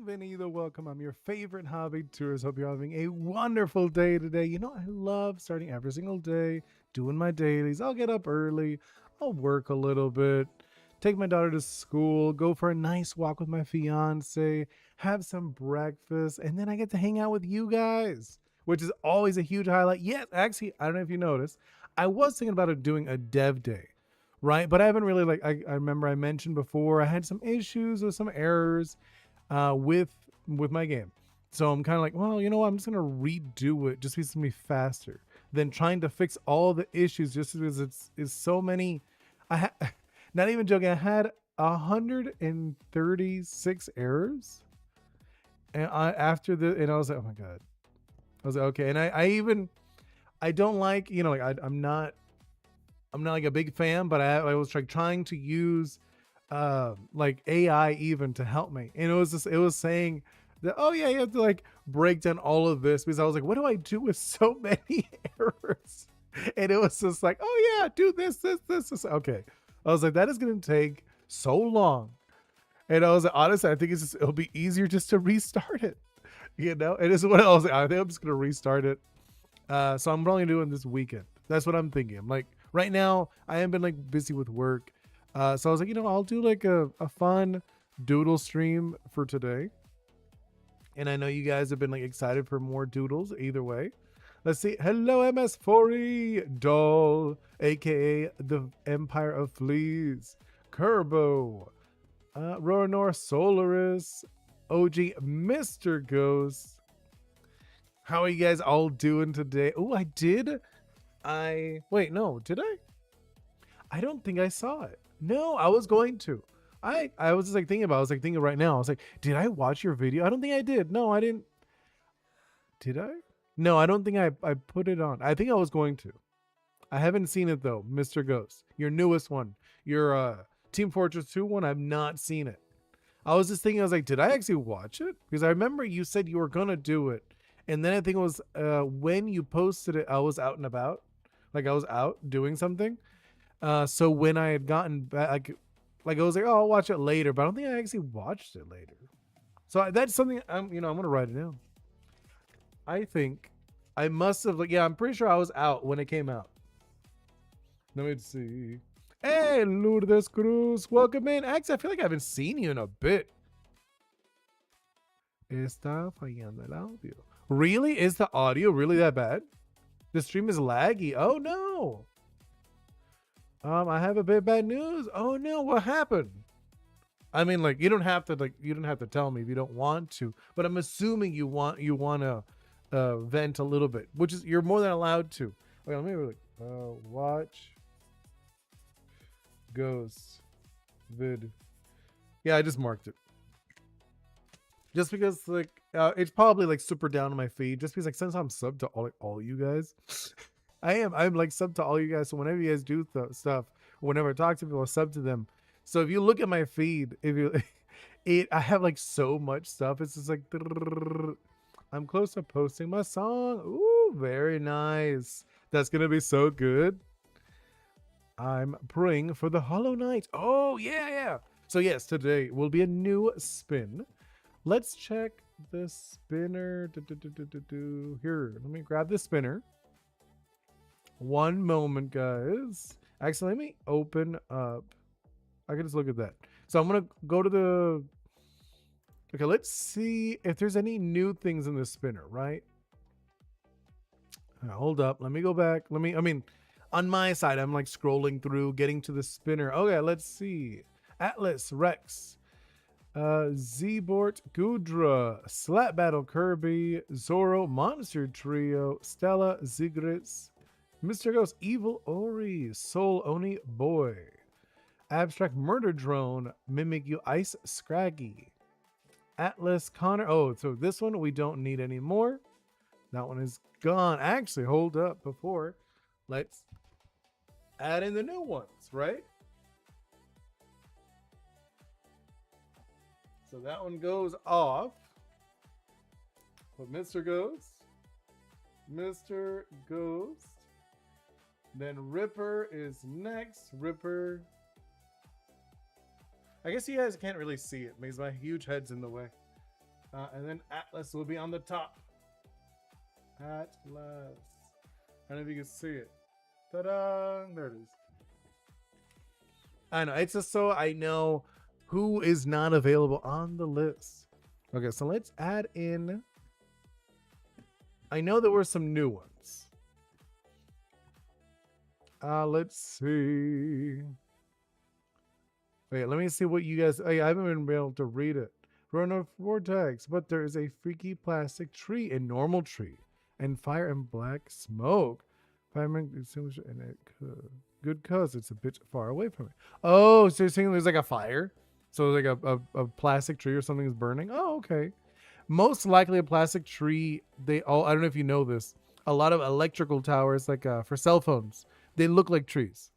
Bienvenido, welcome. I'm your favorite hobby tourist. Hope you're having a wonderful day today. You know, I love starting every single day, doing my dailies. I'll get up early, I'll work a little bit, take my daughter to school, go for a nice walk with my fiance, have some breakfast, and then I get to hang out with you guys, which is always a huge highlight. Yes, actually, I don't know if you noticed, I was thinking about it doing a dev day, right? But I haven't really I remember I mentioned before I had some issues with some errors with my game. So I'm kind of like, well, you know what? I'm just gonna redo it just because it's gonna be faster than trying to fix all the issues just because it's so many. Not even joking. I had 136 errors, and I was like, oh my god. I was like, okay, and I don't like I'm not like a big fan, but I was like trying to use like AI even to help me. And it was saying that, oh yeah, you have to like break down all of this because I was like, what do I do with so many errors? And it was just like, oh yeah, do this. Okay. I was like, that is gonna take so long. And I was like, honestly, I think it'll be easier just to restart it. You know, and this is what I was like, I think I'm just gonna restart it. So I'm probably doing this weekend. That's what I'm thinking. I'm like, right now, I haven't been like busy with work. So I was like, you know, I'll do like a fun doodle stream for today. And I know you guys have been like excited for more doodles either way. Let's see. Hello, MS40 Doll, aka the Empire of Fleas, Kerbo, Roranor Solaris, OG Mr. Ghost. How are you guys all doing today? Oh, I did. Wait, no, did I? I don't think I saw it. No, I was going to. I was just like thinking about. I was like thinking right now. I was like, did I watch your video? I don't think I did. No, I didn't. Did I? No, I don't think I put it on. I think I was going to. I haven't seen it though, Mr. Ghost. Your newest one. Your Team Fortress 2 one. I've not seen it. I was just thinking, I was like, did I actually watch it? Because I remember you said you were gonna do it. And then I think it was when you posted it, I was out and about. Like I was out doing something. So when I had gotten back, like I was like, oh, I'll watch it later, but I don't think I actually watched it later. So that's something I'm gonna write it down. I think I must have like, yeah, I'm pretty sure I was out when it came out. Let me see. Hey, Lourdes Cruz, welcome in. Actually, I feel like I haven't seen you in a bit. Está fallando el audio. Really? Is the audio really that bad? The stream is laggy. Oh no. I have a bit bad news. Oh no, what happened? I mean, like you don't have to tell me if you don't want to, but I'm assuming you want to vent a little bit, which is you're more than allowed to. Wait, let me watch Ghost vid. Yeah, I just marked it. Just because like it's probably like super down on my feed. Just because like since I'm sub to all you guys, I'm like sub to all you guys. So whenever you guys do stuff, whenever I talk to people, I sub to them. So if you look at my feed, if you I have like so much stuff. It's just like I'm close to posting my song. Ooh, very nice. That's gonna be so good. I'm praying for the Hollow Knight. Oh yeah. So yes, today will be a new spin. Let's check the spinner. Here, let me grab the spinner. One moment, guys. Actually, let me open up. I can just look at that. So I'm going to go to the... Okay, let's see if there's any new things in the spinner, right? Hold up. Let me go back. On my side, I'm like scrolling through, getting to the spinner. Okay, let's see. Atlas, Rex, Zbort, Gudra, Slap Battle Kirby, Zoro, Monster Trio, Stella, Zigris, Mr. Ghost, Evil Ori, Soul Oni Boi, Abstract Murder Drone, Mimic You Ice Scraggy, Atlas Connor. Oh, so this one we don't need anymore. That one is gone. Actually, hold up before. Let's add in the new ones, right? So that one goes off. But Mr. Ghost. Then Ripper is next. Ripper. I guess you guys can't really see it because my huge head's in the way. And then Atlas will be on the top. Atlas. I don't know if you can see it. Ta-da! There it is. I know. It's just so I know who is not available on the list. Okay, so let's add in. I know there were some new ones. Let's see. Wait, let me see what you guys. I haven't even been able to read it. Run of vortex, but there is a freaky plastic tree, a normal tree, and fire and black smoke. Fireman extinguisher and it could. Good cause it's a bit far away from it. Oh, so you're saying there's like a fire? So like a plastic tree or something is burning? Oh, okay. Most likely a plastic tree. They all, I don't know if you know this. A lot of electrical towers, like for cell phones, they look like trees.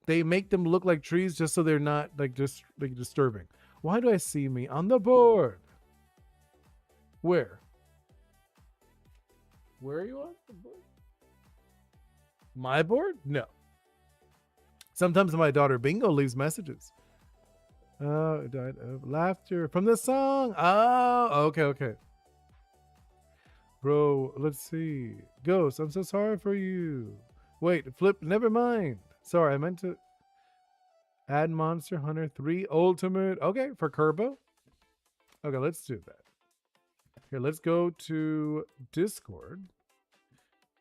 They make them look like trees just so they're not like just like disturbing. Why do I see me on the board? Where? Where are you on the board? My board? No. Sometimes my daughter Bingo leaves messages. Oh, died of laughter from the song. Oh, okay. Bro, let's see. Ghost, I'm so sorry for you. Wait, flip, never mind. Sorry, I meant to add Monster Hunter 3 Ultimate. Okay, for Kerbo. Okay, let's do that. Here, let's go to Discord.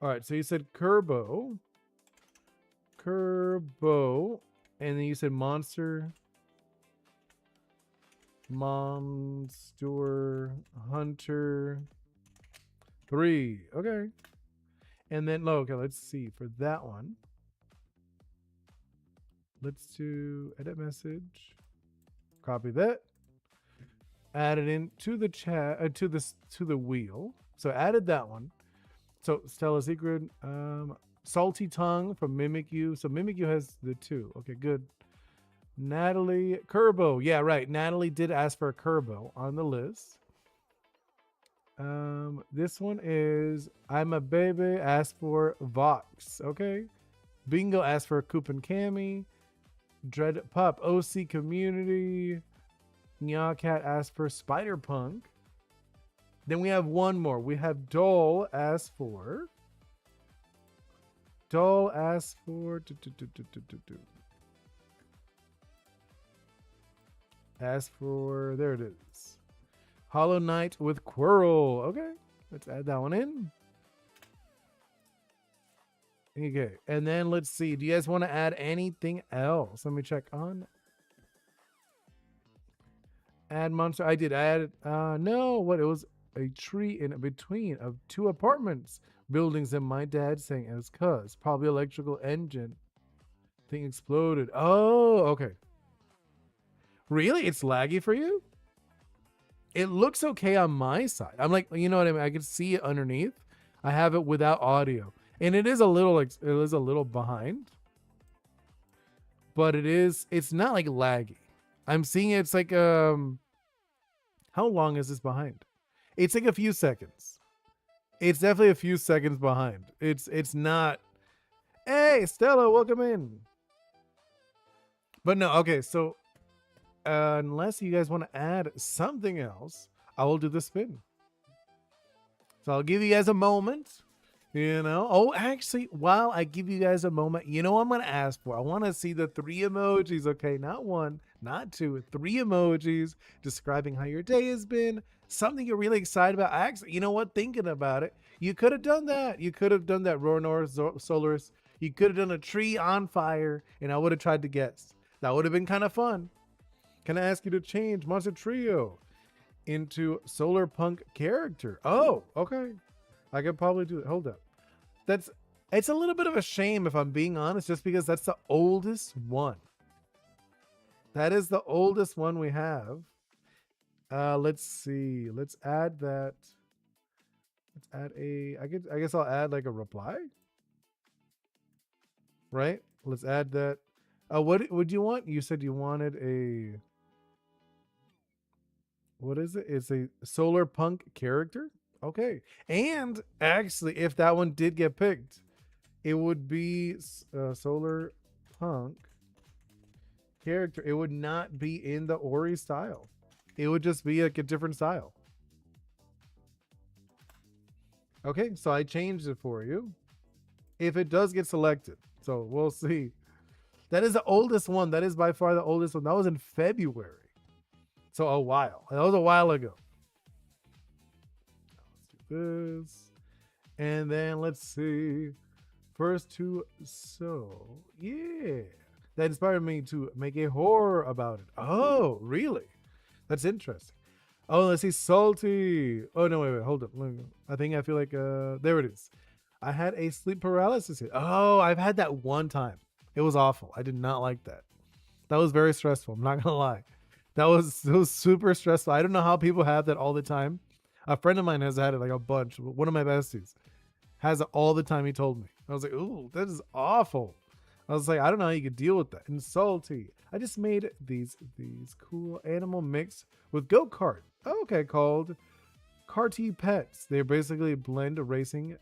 All right, so you said Kerbo. And then you said Monster Hunter 3. Okay. And then, okay, let's see. For that one, let's do edit message. Copy that. Add it in to the chat, to the wheel. So added that one. So Stella Secret, Salty Tongue from Mimic You. So Mimic You has the 2. Okay, good. Natalie Kerbo. Yeah, right. Natalie did ask for a Kerbo on the list. This one is I'm a Baby. Asked for Vox. Okay. Bingo asked for Coop and Cammy. Dread Pup OC Community. Cat asked for Spider Punk. Then we have one more. We have Doll asked for. Ask for, there it is. Hollow Knight with Quirrell. Okay, let's add that one in. Okay, and then let's see. Do you guys want to add anything else? Let me check on. Add monster. I did add. No, what? It was a tree in between of 2 apartments buildings, and my dad saying it was cuz probably electrical engine thing exploded. Oh, okay. Really? It's laggy for you? It looks okay on my side. I'm like, you know what I mean? I can see it underneath. I have it without audio. And it is a little like it is a little behind. But it's not like laggy. I'm seeing it's like how long is this behind? It's like a few seconds. It's definitely a few seconds behind. It's not. Hey, Stella, welcome in. But no, okay, so unless you guys want to add something else, I will do the spin. So I'll give you guys a moment. You know, oh, actually, while I give you guys a moment, you know what I'm going to ask for? I want to see the 3 emojis, okay? Not 1, not 2, 3 emojis describing how your day has been, something you're really excited about. Actually, you know what? Thinking about it, you could have done that. You could have done that Ronar Solaris. You could have done a tree on fire, and I would have tried to guess. That would have been kind of fun. Can I ask you to change Monster Trio into Solar Punk character? Oh, okay. I could probably do it. Hold up. It's a little bit of a shame if I'm being honest, just because that's the oldest one. That is the oldest one we have. Let's see. Let's add that. Let's add I guess I'll add like a reply. Right? Let's add that. What would you want? You said you wanted a, what is it? It's a Solar Punk character. Okay. And actually, if that one did get picked, it would be Solar Punk character. It would not be in the Ori style. It would just be like a different style. Okay, so I changed it for you. If it does get selected, so we'll see. That is the oldest one. That is by far the oldest one. That was in February. So a while. That was a while ago. Let's do this. And then let's see. First two. So, yeah. That inspired me to make a horror about it. Oh, really? That's interesting. Oh, let's see. Salty. Oh, no, wait. Hold up. I think I feel like, there it is. I had a sleep paralysis hit. Oh, I've had that one time. It was awful. I did not like that. That was very stressful. I'm not gonna lie. It was super stressful. I don't know how people have that all the time. A friend of mine has had it like a bunch. One of my besties has it all the time. He told me. I was like, ooh, that is awful. I was like, I don't know how you could deal with that. And salty. I just made these cool animal mix with go kart. Okay, called Karty Pets. They're basically blend racing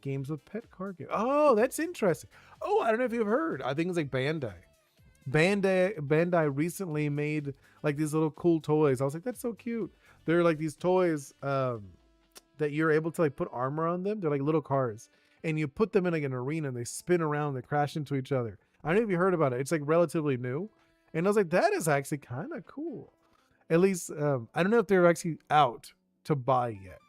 games with pet car games. Oh, that's interesting. Oh, I don't know if you've heard. I think it's like Bandai. Bandai recently made like these little cool toys. I was like, that's so cute. They're like these toys that you're able to like put armor on them. They're like little cars, and you put them in like an arena and they spin around. They crash into each other. I don't know if you heard about it. It's like relatively new, and I was like, that is actually kind of cool. At least I don't know if they're actually out to buy yet.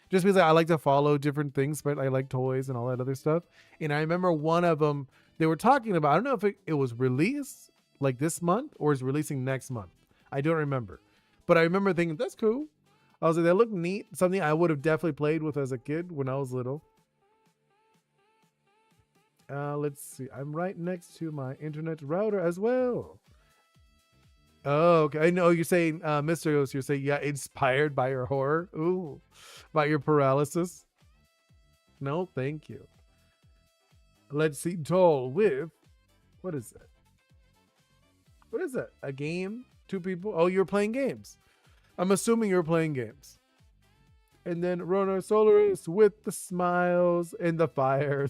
Just because I like to follow different things, but I like toys and all that other stuff. And I remember one of them they were talking about. I don't know if it was released like this month or is releasing next month. I don't remember, but I remember thinking that's cool. I was like, that looked neat. Something I would have definitely played with as a kid when I was little. Let's see. I'm right next to my internet router as well. Oh, okay. I know you're saying, Mr. Ghost, you're saying, yeah, inspired by your horror. Ooh, by your paralysis. No, thank you. Let's see. Tall with, what is that? What is that? A game? Two people? Oh, you're playing games. I'm assuming you're playing games. And then Rona Solaris with the smiles and the fire.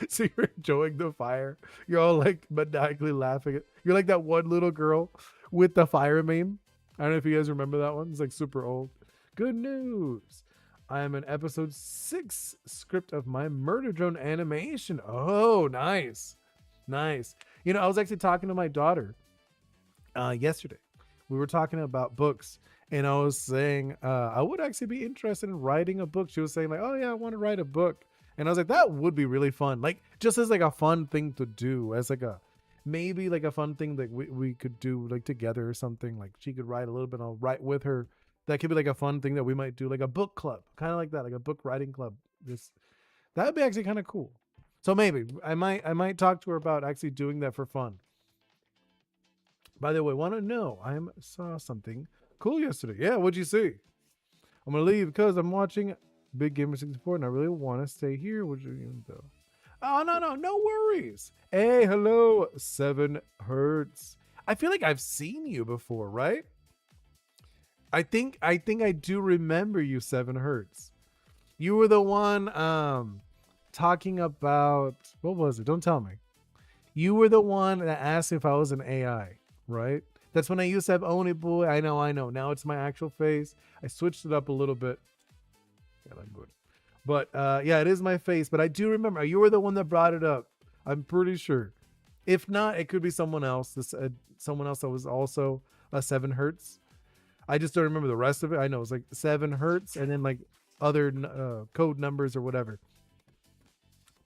So you're enjoying the fire. You're all like maniacally laughing. You're like that one little girl with the fire meme. I don't know if you guys remember that one. It's like super old. Good news. I am in episode 6 script of my Murder Drone animation. Oh, nice. Nice. You know, I was actually talking to my daughter yesterday. We were talking about books, and I was saying I would actually be interested in writing a book. She was saying like, oh yeah, I want to write a book. And I was like, that would be really fun. Like just as like a fun thing to do, as like a maybe like a fun thing that we could do like together or something. Like she could write a little bit, I'll write with her. That could be like a fun thing that we might do, like a book club, kind of like that, like a book writing club. This that would be actually kind of cool. So maybe I might talk to her about actually doing that for fun. By the way, want to know? I saw something cool yesterday. Yeah, what'd you see? I'm gonna leave because I'm watching Big Gamer 64, and I really want to stay here. What you doing though? Oh no worries. Hey, hello, 7 Hertz. I feel like I've seen you before, right? I think I do remember you, 7 Hertz. You were the one talking about what was it? Don't tell me. You were the one that asked if I was an AI, right? That's when I used to have Oni Boi. I know. Now it's my actual face. I switched it up a little bit. Yeah, like good. But yeah, it is my face. But I do remember you were the one that brought it up. I'm pretty sure. If not, it could be someone else. Someone else that was also a 7 Hertz. I just don't remember the rest of it. I know it's like 7 Hertz and then like other code numbers or whatever.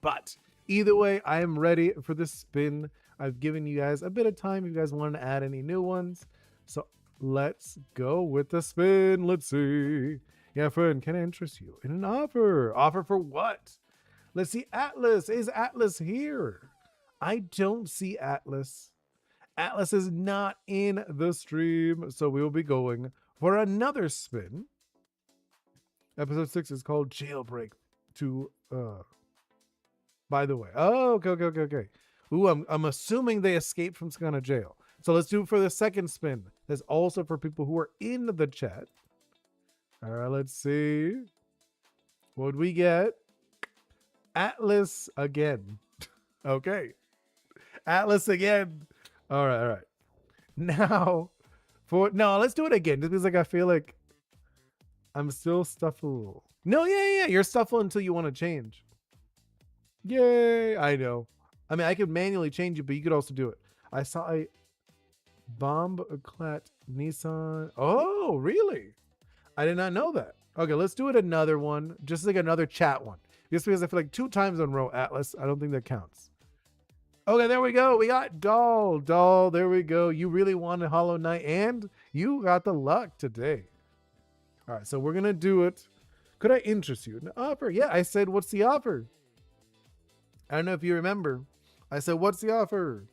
But either way, I am ready for this spin. I've given you guys a bit of time if you guys want to add any new ones. So let's go with the spin. Let's see. Yeah, friend, can I interest you in an offer? Offer for what? Let's see. Atlas. Is Atlas here? I don't see Atlas. Atlas is not in the stream, so we will be going for another spin. Episode 6 is called Jailbreak to by the way. Oh, okay. Ooh, I'm assuming they escaped from some kind of jail. So let's do it for the second spin. That's also for people who are in the chat. All right, let's see. What'd we get? Atlas again. Okay. Atlas again. All right. Now, let's do it again. Just because like I feel like I'm still stuffed a little. No, yeah. You're stuffle until you want to change. Yay! I know. I mean, I could manually change it, but you could also do it. I saw a bomb clat Nissan. Oh, really? I did not know that. Okay, let's do it another one. Just like another chat one. Just because I feel like 2 times in a row, Atlas. I don't think that counts. Okay, there we go. We got Doll. Doll, there we go. You really wanted Hollow Knight, and you got the luck today. All right, so we're going to do it. Could I interest you in the offer? Yeah, I said, what's the offer? I don't know if you remember. I said, what's the offer?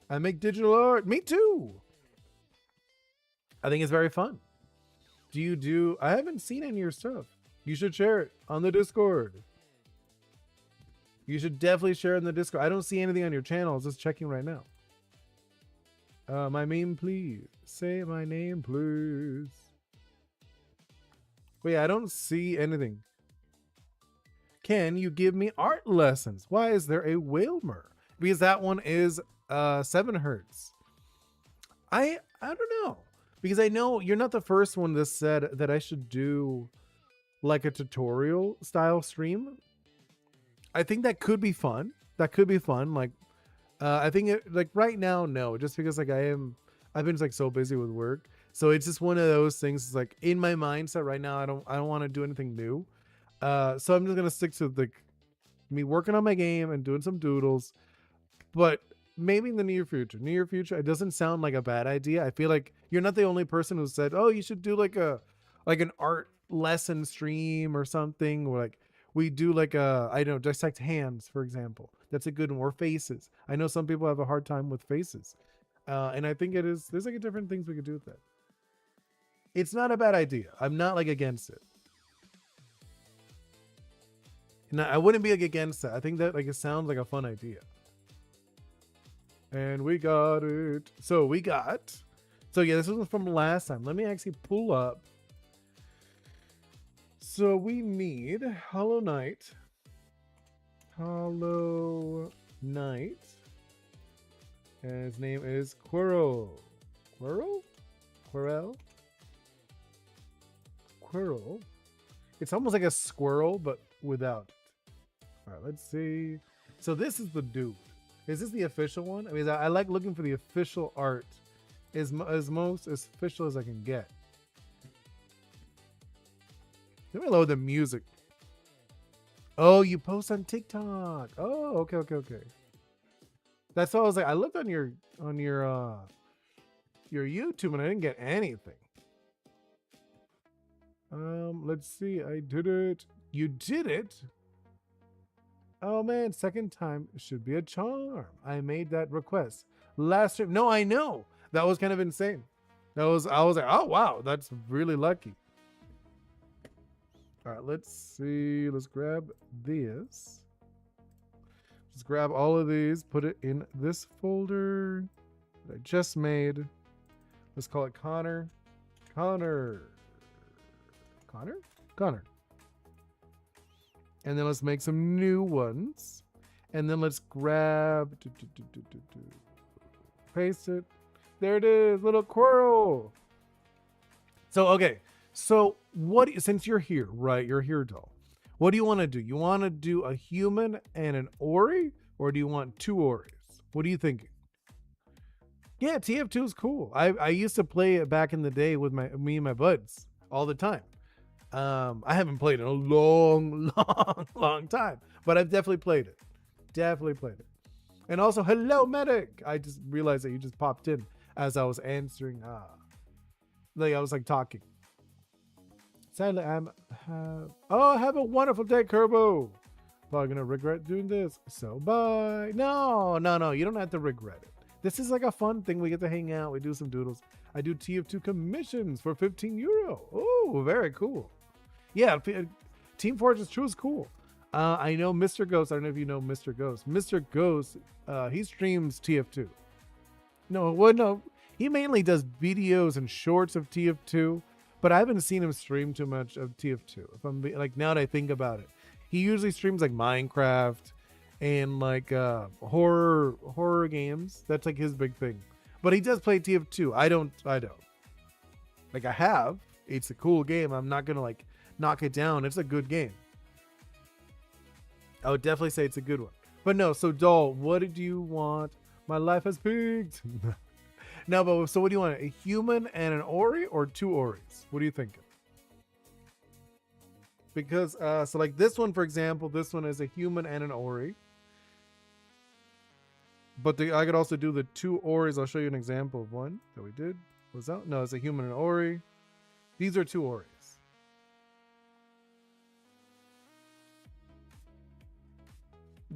I make digital art. Me too. I think it's very fun. Do you do? I haven't seen any of your stuff. You should share it on the Discord. You should definitely share it in the Discord. I don't see anything on your channel. I was just checking right now. My name, please. Say my name, please. Wait, I don't see anything. Can you give me art lessons? Why is there a Whalmer? Because that one is 7 hertz. I don't know. Because I know you're not the first one that said that I should do like a tutorial style stream. I think that could be fun. That could be fun. Like, I think it, like right now, no, just because like I've been like so busy with work. So it's just one of those things. It's like in my mindset right now, I don't want to do anything new. So I'm just going to stick to like me working on my game and doing some doodles, but maybe in the near future, it doesn't sound like a bad idea. I feel like you're not the only person who said, oh, you should do like an art lesson stream or something, or like we do like I don't know, dissect hands, for example. That's a good one. Or faces. I know some people have a hard time with faces. And I think there's like different things we could do with that. It's not a bad idea. I'm not like against it. No, I wouldn't be like against that. I think that like it sounds like a fun idea. And we got it. So yeah, this was from last time. Let me actually pull up. So we need Hollow Knight. Hollow Knight. And his name is Quirrell. Quirrell? It's almost like a squirrel, but without it. All right, let's see. So this is the dude. Is this the official one? I mean, I like looking for the official art as most as official as I can get. Let me load the music. Oh, you post on TikTok. Oh, okay. That's all I was like. I looked on your YouTube and I didn't get anything. Let's see. I did it. You did it. Oh man, second time should be a charm. I made that request last stream. No, I know. That was kind of insane. I was like, oh wow, that's really lucky. All right, let's see. Let's grab this. Just grab all of these, put it in this folder that I just made. Let's call it Connor. And then let's make some new ones. And then let's grab, paste it. There it is, little Quirrell. So, okay. So since you're here, right? You're here, doll. What do you want to do? You want to do a human and an Ori? Or do you want 2 Oris? What are you thinking? Yeah, TF2 is cool. I used to play it back in the day with me and my buds all the time. I haven't played in a long time, but I've definitely played it. And also, hello, medic. I just realized that you just popped in as I was answering. Like I was like talking. Sadly, have a wonderful day, Kerbo. Probably gonna regret doing this. So bye. No. You don't have to regret it. This is like a fun thing. We get to hang out. We do some doodles. I do TF2 commissions for 15 euro. Oh, very cool. Yeah, Team Fortress 2 is cool. I know Mr. Ghost. I don't know if you know Mr. Ghost. Mr. Ghost, he streams TF2. No. He mainly does videos and shorts of TF2, but I haven't seen him stream too much of TF2. If I'm like, now that I think about it, he usually streams like Minecraft and like horror games. That's like his big thing. But he does play TF2. I don't. Like I have. It's a cool game. I'm not gonna like knock it down. It's a good game. I would definitely say it's a good one. But no, so Doll, what did you want? My life has peaked. No, but so what do you want? A human and an Ori or two Oris? What are you thinking? Because so like this one, for example, this one is a human and an Ori. But I could also do the two Oris. I'll show you an example of one that we did. Was that? No, it's a human and Ori. These are two Oris.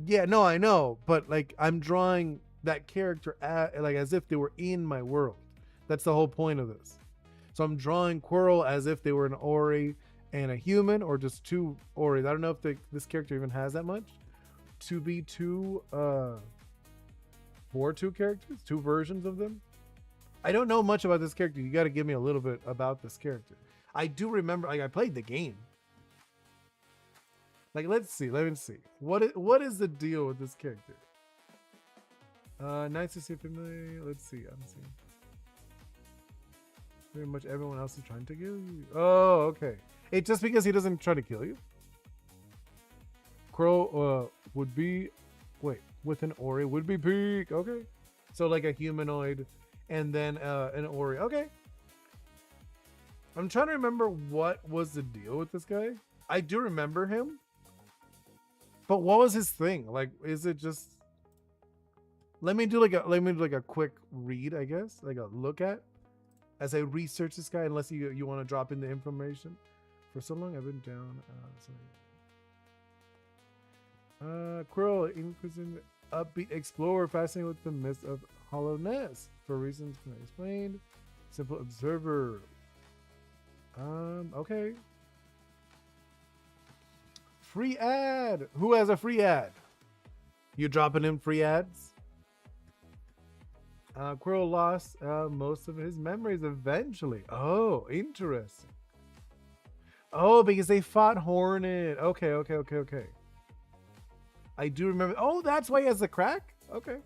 Yeah, no, I know, but like I'm drawing that character like as if they were in my world. That's the whole point of this. So I'm drawing Quirrell as if they were an Ori and a human, or just two Oris. I don't know if this character even has that much to be two for two characters, two versions of them. I don't know much about this character. You got to give me a little bit about this character. I do remember, like I played the game. Like let's see. What is the deal with this character? Nice to see familiar. Let's see. I'm seeing. Pretty much everyone else is trying to kill you. Oh, okay. It's just because he doesn't try to kill you. Quirrell would be, wait, with an Ori would be peak. Okay, so like a humanoid, and then an Ori. Okay. I'm trying to remember what was the deal with this guy. I do remember him, but what was his thing? Like, is it just? Let me do like a quick read, I guess, like a look at, as I research this guy. Unless you want to drop in the information. For so long I've been down. Quirrell, inquisitive, upbeat explorer, fascinated with the myth of hollowness for reasons not explained. Simple observer. Okay. Free ad. Who has a free ad? You dropping in free ads? Quirrell lost most of his memories eventually. Oh, interesting. Oh, because they fought Hornet. Okay. I do remember. Oh, that's why he has the crack? Okay.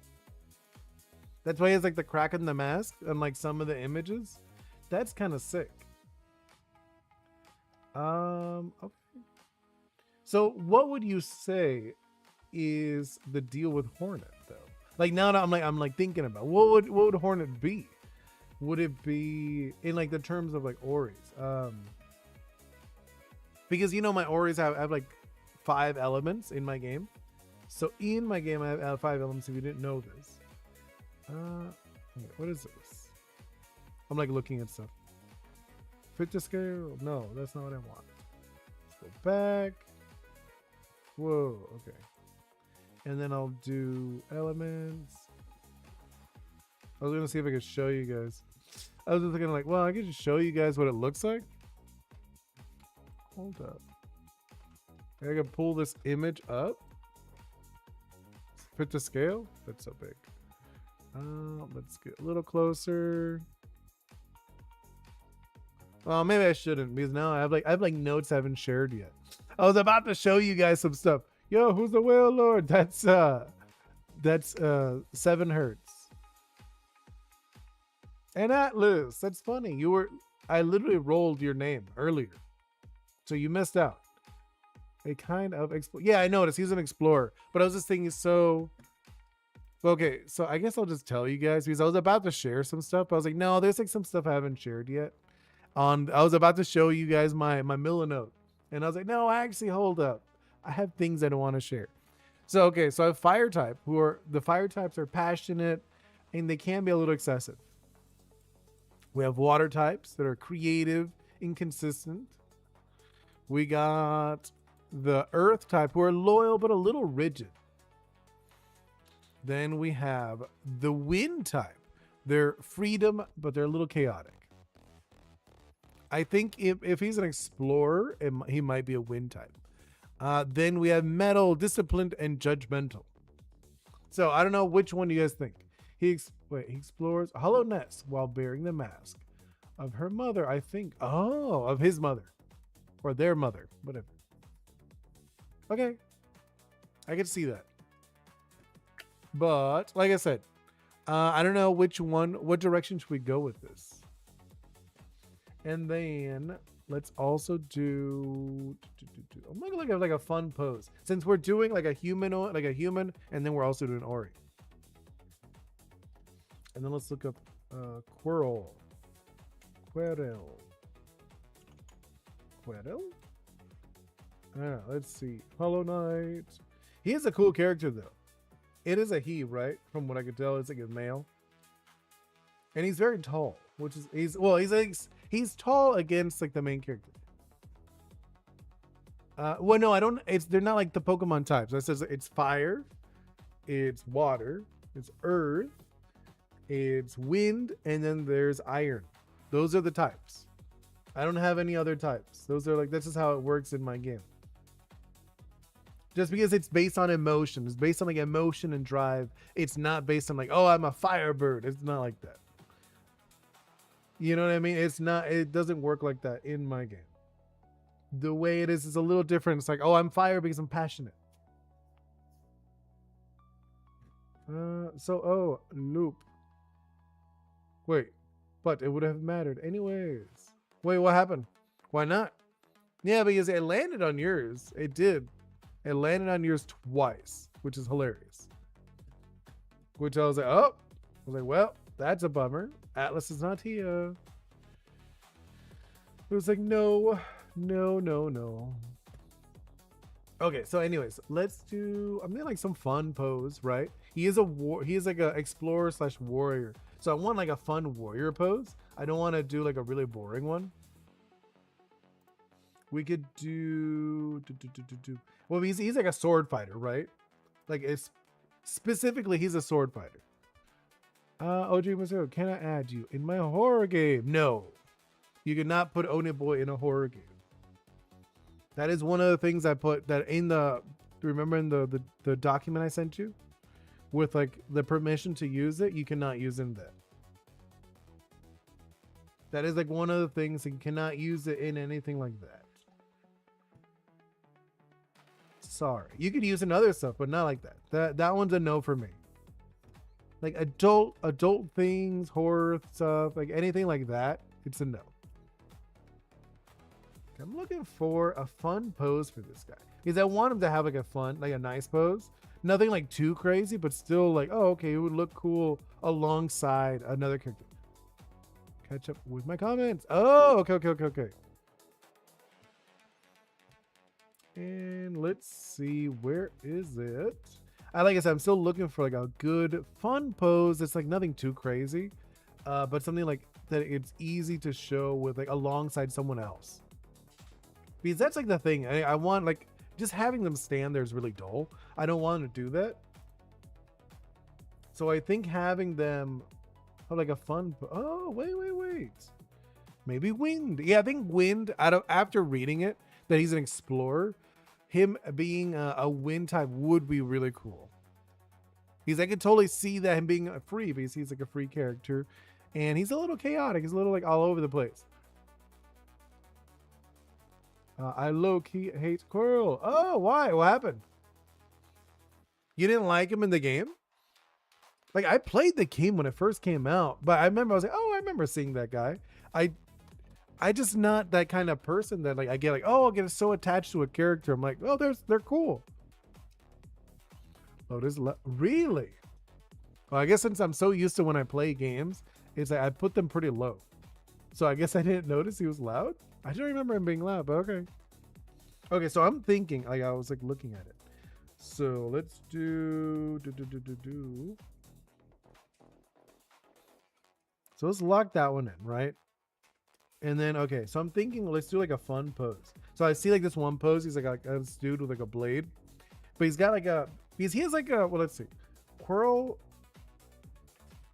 That's why he has like the crack in the mask and like some of the images. That's kind of sick. Okay. So what would you say is the deal with Hornet though? Like now that I'm like thinking about what would Hornet be? Would it be in like the terms of like Oris? Because you know my Oris have like 5 elements in my game. So in my game I have 5 elements if you didn't know this. What is this? I'm like looking at stuff. Fit to scale? No, that's not what I want. Let's go back. Whoa, okay. And then I'll do elements. I was gonna see if I could show you guys. I was just thinking like, well, I could just show you guys what it looks like. Hold up. I can pull this image up. Fit to scale. That's so big. Let's get a little closer. Well, maybe I shouldn't because now I have like notes I haven't shared yet. I was about to show you guys some stuff. Yo, who's the whale lord? That's 7 hertz. And Atlas. That's funny. I literally rolled your name earlier. So you missed out. A kind of yeah, I noticed he's an explorer, but I was just thinking, so okay, so I guess I'll just tell you guys because I was about to share some stuff, but I was like, no, there's like some stuff I haven't shared yet. I was about to show you guys my Milanote, and I was like, no, actually, hold up, I have things I don't want to share. So okay, so I have fire type, the fire types are passionate, and they can be a little excessive. We have water types that are creative, inconsistent. We got the earth type who are loyal but a little rigid. Then we have the wind type. They're freedom, but they're a little chaotic. I think if he's an explorer, he might be a wind type. Then we have metal, disciplined, and judgmental. So I don't know which one do you guys think. He explores hollowness while bearing the mask of her mother, I think. Oh, of his mother. Or their mother, whatever. Okay. I can see that. But, like I said, I don't know what direction should we go with this? And then, let's also I'm gonna look at like a fun pose since we're doing like a human, and then we're also doing Ori. And then let's look up Quirrell. Let's see. Hollow Knight. He is a cool character though. It is a he, right? From what I could tell, it's like a male. And he's very tall, which is he's tall against like the main character. Well, no, I don't. They're not like the Pokemon types. It says it's fire, it's water, it's earth, it's wind, and then there's iron. Those are the types. I don't have any other types. Those are like, this is how it works in my game. Just because it's based on emotion, it's based on like emotion and drive. It's not based on like, oh, I'm a firebird. It's not like that. You know what I mean? It's not. It doesn't work like that in my game. The way it is a little different. It's like, oh, I'm fire because I'm passionate. Loop. Wait, but it would have mattered anyways. Wait, what happened? Why not? Yeah, because it landed on yours. It did. It landed on yours twice, which is hilarious. Which I was like, oh. I was like, well, that's a bummer. Atlas is not here. It was like, no. Okay, so anyways, let's do, I'm doing like some fun pose, right? He is like a explorer / warrior. So I want like a fun warrior pose. I don't want to do like a really boring one. We could do well, he's like a sword fighter, right? Like it's specifically he's a sword fighter. OG Maso, can I add you in my horror game? No. You cannot put Oni Boi in a horror game. That is one of the things I put that in remember in the document I sent you? With like the permission to use it, you cannot use in that. That is like one of the things that you cannot use it in anything like that. Sorry. You could use in other stuff, but not like that. That one's a no for me. Like adult things, horror stuff, like anything like that, it's a no. I'm looking for a fun pose for this guy because I want him to have like a nice pose. Nothing like too crazy, but still like, oh, okay, it would look cool alongside another character. Catch up with my comments. Oh, okay. And let's see, where is it? Like I said, I'm still looking for like a good fun pose that's like nothing too crazy, but something like that it's easy to show with like alongside someone else. Because that's like the thing. I want like just having them stand there is really dull. I don't want to do that. So I think having them have like a fun. Oh, wait. Maybe wind. Yeah, I think wind. After reading it, that he's an explorer. Him being a wind type would be really cool. I could totally see that him being free because he's like a free character, and he's a little chaotic. He's a little like all over the place. I low-key hate Quirrell. Oh, why? What happened? You didn't like him in the game? Like, I played the game when it first came out, but I remember I was like, oh, I remember seeing that guy. I just not that kind of person that like I get like, oh, I'll get so attached to a character. I'm like, oh, they're cool. Oh, really? Well, I guess since I'm so used to when I play games, it's like I put them pretty low. So I guess I didn't notice he was loud. I don't remember him being loud, but okay. Okay, so I'm thinking, like I was like looking at it. So let's do. So let's lock that one in, right? And then, okay, so I'm thinking, let's do like a fun pose. So I see like this one pose. He's like this dude with like a blade, but he's got like because he has like well, let's see. Quirrell.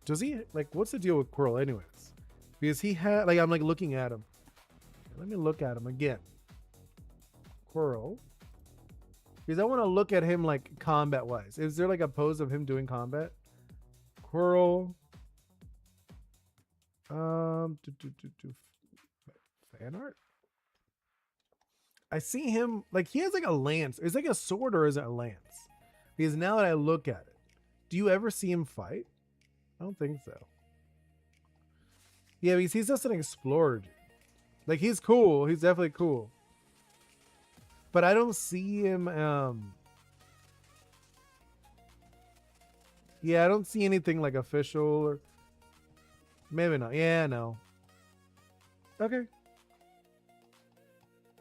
Does he like, what's the deal with Quirrell anyways? Because he had like, I'm like looking at him. Let me look at him again. Quirrell. Because I want to look at him like combat wise. Is there like a pose of him doing combat? Quirrell. Fan art. I see him like he has like a lance. Is it like a sword or is it a lance? Because now that I look at it, do you ever see him fight? I don't think so. Yeah, because he's just an explorer, dude. Like he's cool. He's definitely cool. But I don't see him. Yeah, I don't see anything like official or maybe not. Yeah, no. Okay,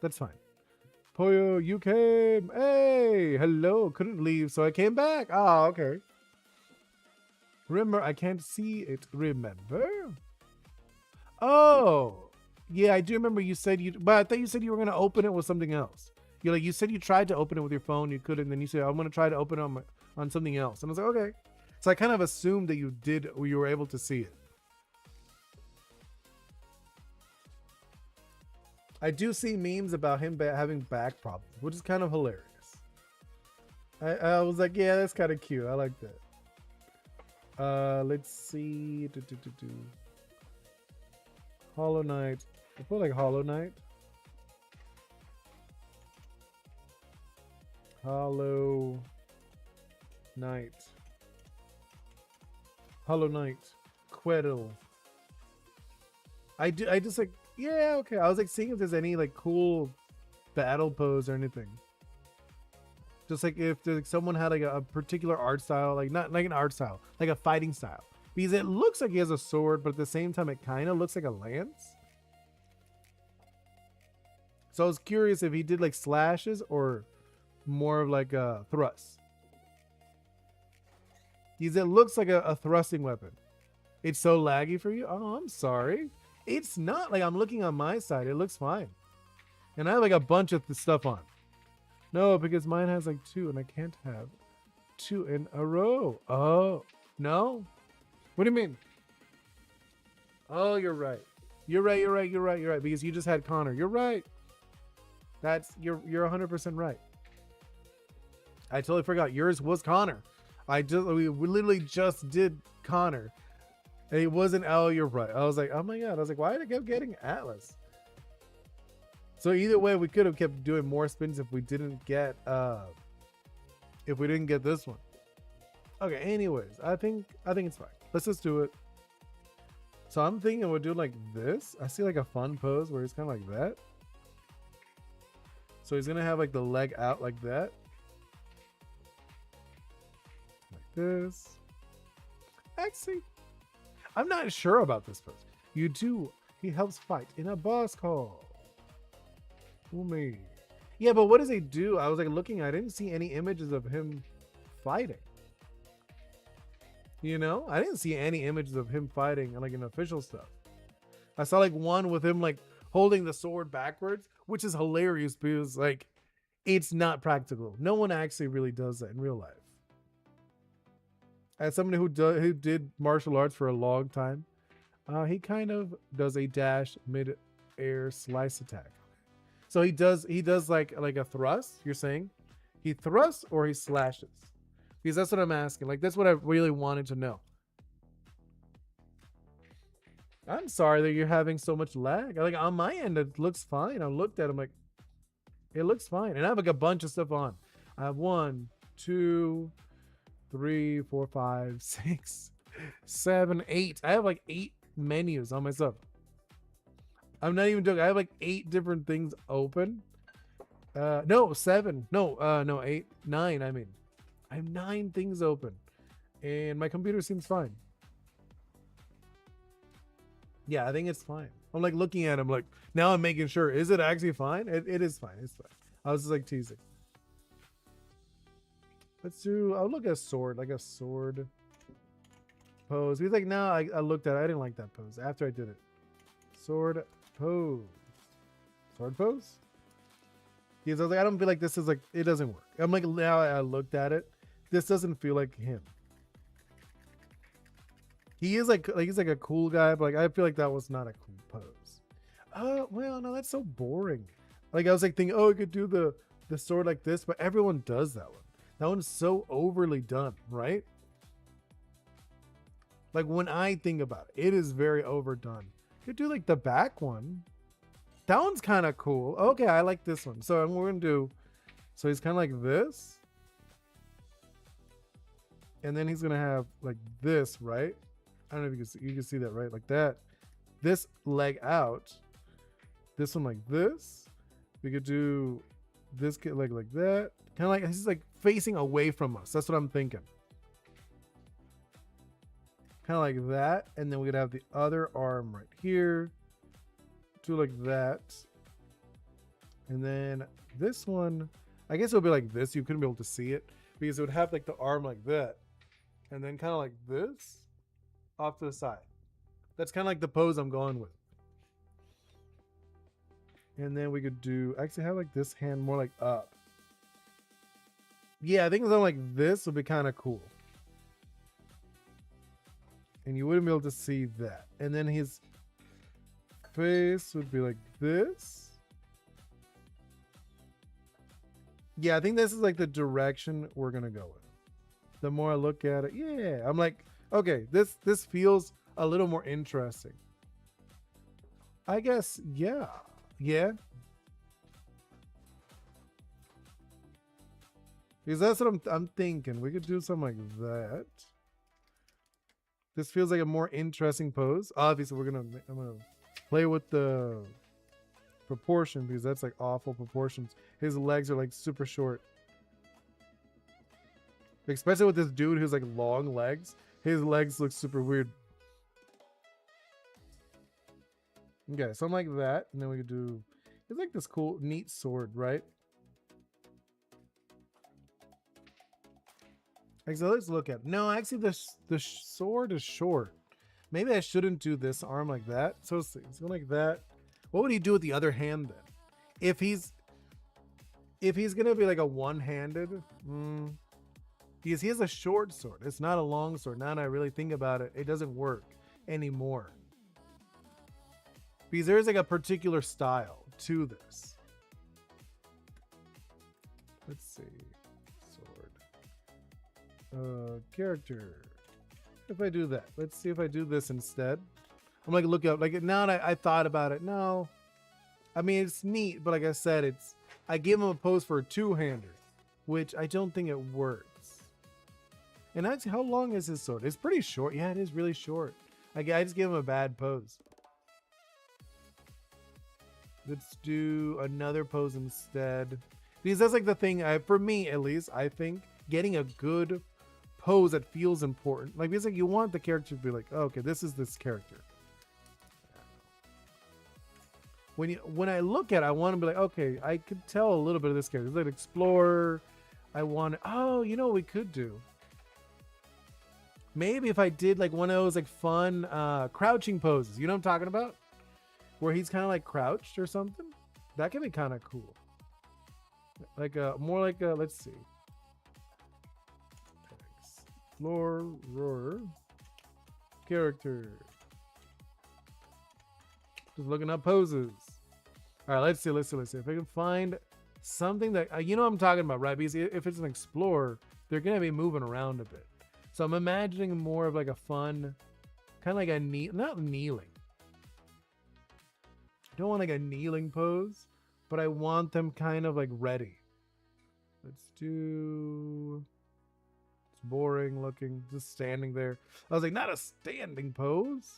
that's fine. Poyo, you came. Hey, hello. Couldn't leave, so I came back. Ah, okay. Remember, I can't see it. Remember? Oh, yeah, I do remember you said you, but I thought you said you were gonna open it with something else. You said you tried to open it with your phone, you couldn't. Then you said I'm gonna try to open it on something else, and I was like, okay. So I kind of assumed that you did, or you were able to see it. I do see memes about him having back problems, which is kind of hilarious. I was like, yeah, that's kind of cute. I like that. Let's see. Hollow Knight. I feel like Hollow Knight. Hollow Knight. Hollow Knight. Queddle. I just like, yeah, okay. I was like seeing if there's any like cool battle pose or anything. Just like if like, someone had like a particular art style, like not like an art style, like a fighting style. Because it looks like he has a sword, but at the same time, it kind of looks like a lance. So I was curious if he did like slashes or more of like a thrust. Because it looks like a thrusting weapon. It's so laggy for you? Oh, I'm sorry. It's not. Like I'm looking on my side. It looks fine. And I have like a bunch of stuff on. No, because mine has like 2 and I can't have 2 in a row. Oh, no? What do you mean? Oh, you're right. You're right. Because you just had Connor. You're right. You're 100% right. I totally forgot. Yours was Connor. We literally just did Connor. And it wasn't, oh, you're right. I was like, oh my God. I was like, why did I keep getting Atlas? So either way, we could have kept doing more spins if we didn't get this one. Okay, anyways, I think it's fine. Let's just do it. So I'm thinking we'll do like this. I see like a fun pose where he's kind of like that. So he's gonna have like the leg out like that. Like this. Actually, I'm not sure about this pose. You do. He helps fight in a boss call. Me. Yeah, but what does he do? I was like looking, I didn't see any images of him fighting. You know, I didn't see any images of him fighting like in official stuff. I saw like one with him like holding the sword backwards, which is hilarious because like it's not practical. No one actually really does that in real life. As somebody who did martial arts for a long time, he kind of does a dash mid-air slice attack. So he does like a thrust, you're saying? He thrusts or he slashes? Because that's what I'm asking. Like that's what I really wanted to know. I'm sorry that you're having so much lag. Like on my end, it looks fine. I looked at him like it looks fine. And I have like a bunch of stuff on. I have 1, 2, 3, 4, 5, 6, 7, 8. I have like 8 menus on my stuff. I'm not even joking. I have like 8 different things open. No, 7. No, 8, 9. I mean, I have 9 things open, and my computer seems fine. Yeah, I think it's fine. I'm like looking at him like now. I'm making sure. Is it actually fine? It is fine. It's fine. I was just like teasing. Let's do. I'll look at a sword, like a sword pose. He's like, no, I looked at it. I didn't like that pose after I did it. Sword pose. Sword pose? Because I was like, I don't feel like this is like, it doesn't work. I'm like, now I looked at it. This doesn't feel like him. He is like he's like a cool guy, but like I feel like that was not a cool pose. Well, no, that's so boring. Like I was like thinking, oh, I could do the sword like this, but everyone does that one. That one's so overly done, right? Like when I think about it, it is very overdone. You could do like the back one. That one's kind of cool. Okay, I like this one. So we're gonna do. So he's kind of like this, and then he's gonna have like this, right? I don't know if you can see that, right? Like that. This leg out. this one like this. We could do this like that. Kind of like he's like facing away from us. That's what I'm thinking. Kind of like that. And then we could have the other arm right here. Do like that. And then this one, I guess it'll be like this. You couldn't be able to see it because it would have like the arm like that. And then kind of like this off to the side. That's kind of like the pose I'm going with. And then we could do, actually have like this hand more like up. Yeah, I think something like this would be kind of cool. And you wouldn't be able to see that. And then his face would be like this. Yeah, I think this is like the direction we're gonna go with. The more I look at it, yeah, I'm like, okay, this feels a little more interesting. I guess, yeah. Because that's what I'm thinking. We could do something like that. This feels like a more interesting pose. Obviously, I'm gonna play with the proportion because that's like awful proportions. His legs are like super short. Especially with this dude who's like long legs. His legs look super weird. Okay, something like that. And then we could do, it's like this cool, neat sword, right? Actually, let's look at it. No, actually the sword is short. Maybe I shouldn't do this arm like that. So let's see, it's going like that. What would he do with the other hand then? If he's gonna be like a one-handed, because he has a short sword. It's not a long sword. Now that I really think about it, it doesn't work anymore. Because there's like a particular style to this. Let's see. Sword. Character. If I do that, let's see if I do this instead. I'm like, look up, like now that I thought about it. No, I mean, it's neat, but like I said, I gave him a pose for a two-hander, which I don't think it works. And actually, how long is his sword? It's pretty short. Yeah, it is really short. I just gave him a bad pose. Let's do another pose instead. Because that's like the thing, for me at least, I think getting a good pose that feels important. Like, because like you want the character to be like, oh, okay, this is this character. When I look at it, I want to be like, okay, I could tell a little bit of this character. It's like Explorer. I want, oh, you know what we could do? Maybe if I did like one of those like fun crouching poses. You know what I'm talking about? Where he's kind of like crouched or something. That could be kind of cool. Like more like a, let's see. Explorer character. Just looking up poses. All right, let's see. If I can find something that, you know what I'm talking about, right? Because if it's an explorer, they're going to be moving around a bit. So I'm imagining more of like a fun, kind of like a not kneeling. I don't want like a kneeling pose, but I want them kind of like ready. Let's do, it's boring looking, just standing there. I was like, not a standing pose.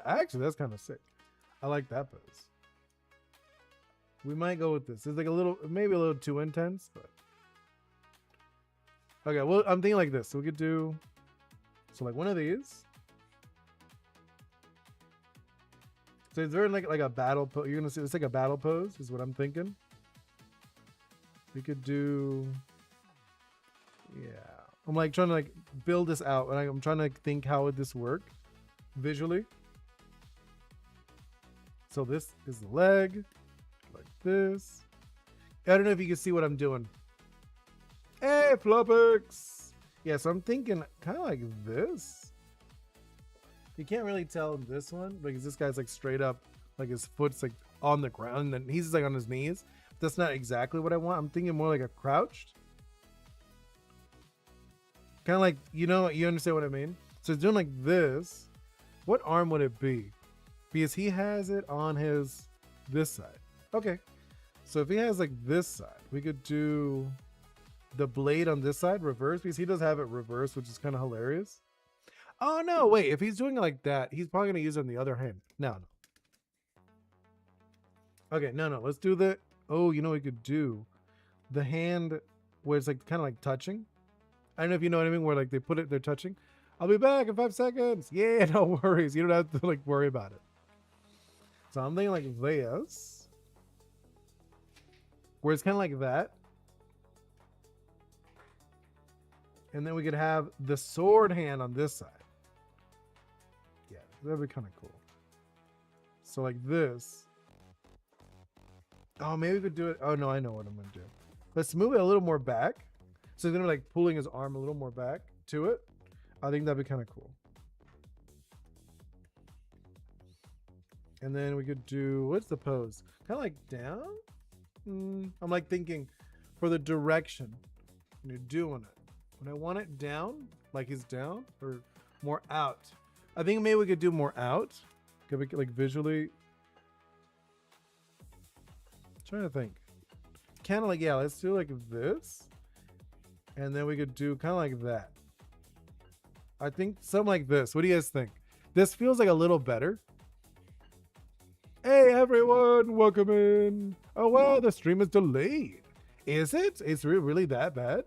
Actually, that's kind of sick. I like that pose. We might go with this. It's like a little, maybe a little too intense, but. Okay, well, I'm thinking like this. So we could do, so like one of these. So it's very like a battle pose. You're gonna see it's like a battle pose is what I'm thinking. We could do, yeah. I'm like trying to like build this out, and I'm trying to like think how would this work visually. So this is the leg, like this. I don't know if you can see what I'm doing. Hey, Flopix! Yeah, so I'm thinking kind of like this. You can't really tell in this one because this guy's like straight up, like his foot's like on the ground, and then he's like on his knees. That's not exactly what I want. I'm thinking more like a crouched. Kind of like, you know, you understand what I mean? So it's doing like this. What arm would it be? Because he has it on his, this side. Okay. So if he has like this side, we could do the blade on this side reverse, because he does have it reversed, which is kind of hilarious. Oh no, wait, if he's doing it like that, he's probably gonna use it on the other hand. No. Okay, no, let's do the. Oh, you know what we could do? The hand where it's like kind of like touching. I don't know if you know what I mean. Where like they put it, they're touching. I'll be back in 5 seconds. Yeah, no worries. You don't have to like worry about it. So I'm thinking like this, where it's kind of like that. And then we could have the sword hand on this side. Yeah, that'd be kind of cool. So like this. Oh, maybe we could do it. Oh no, I know what I'm gonna do. Let's move it a little more back. So he's gonna like pulling his arm a little more back to it. I think that'd be kind of cool. And then we could do, what's the pose? Kind of like down? I'm like thinking for the direction when you're doing it. When I want it down, like he's down, or more out. I think maybe we could do more out. Could we like visually? I'm trying to think. Kind of like, yeah, let's do like this. And then we could do kind of like that. I think something like this. What do you guys think? This feels like a little better. Hey everyone, welcome in. Oh wow, the stream is delayed. Is it? Is it really that bad?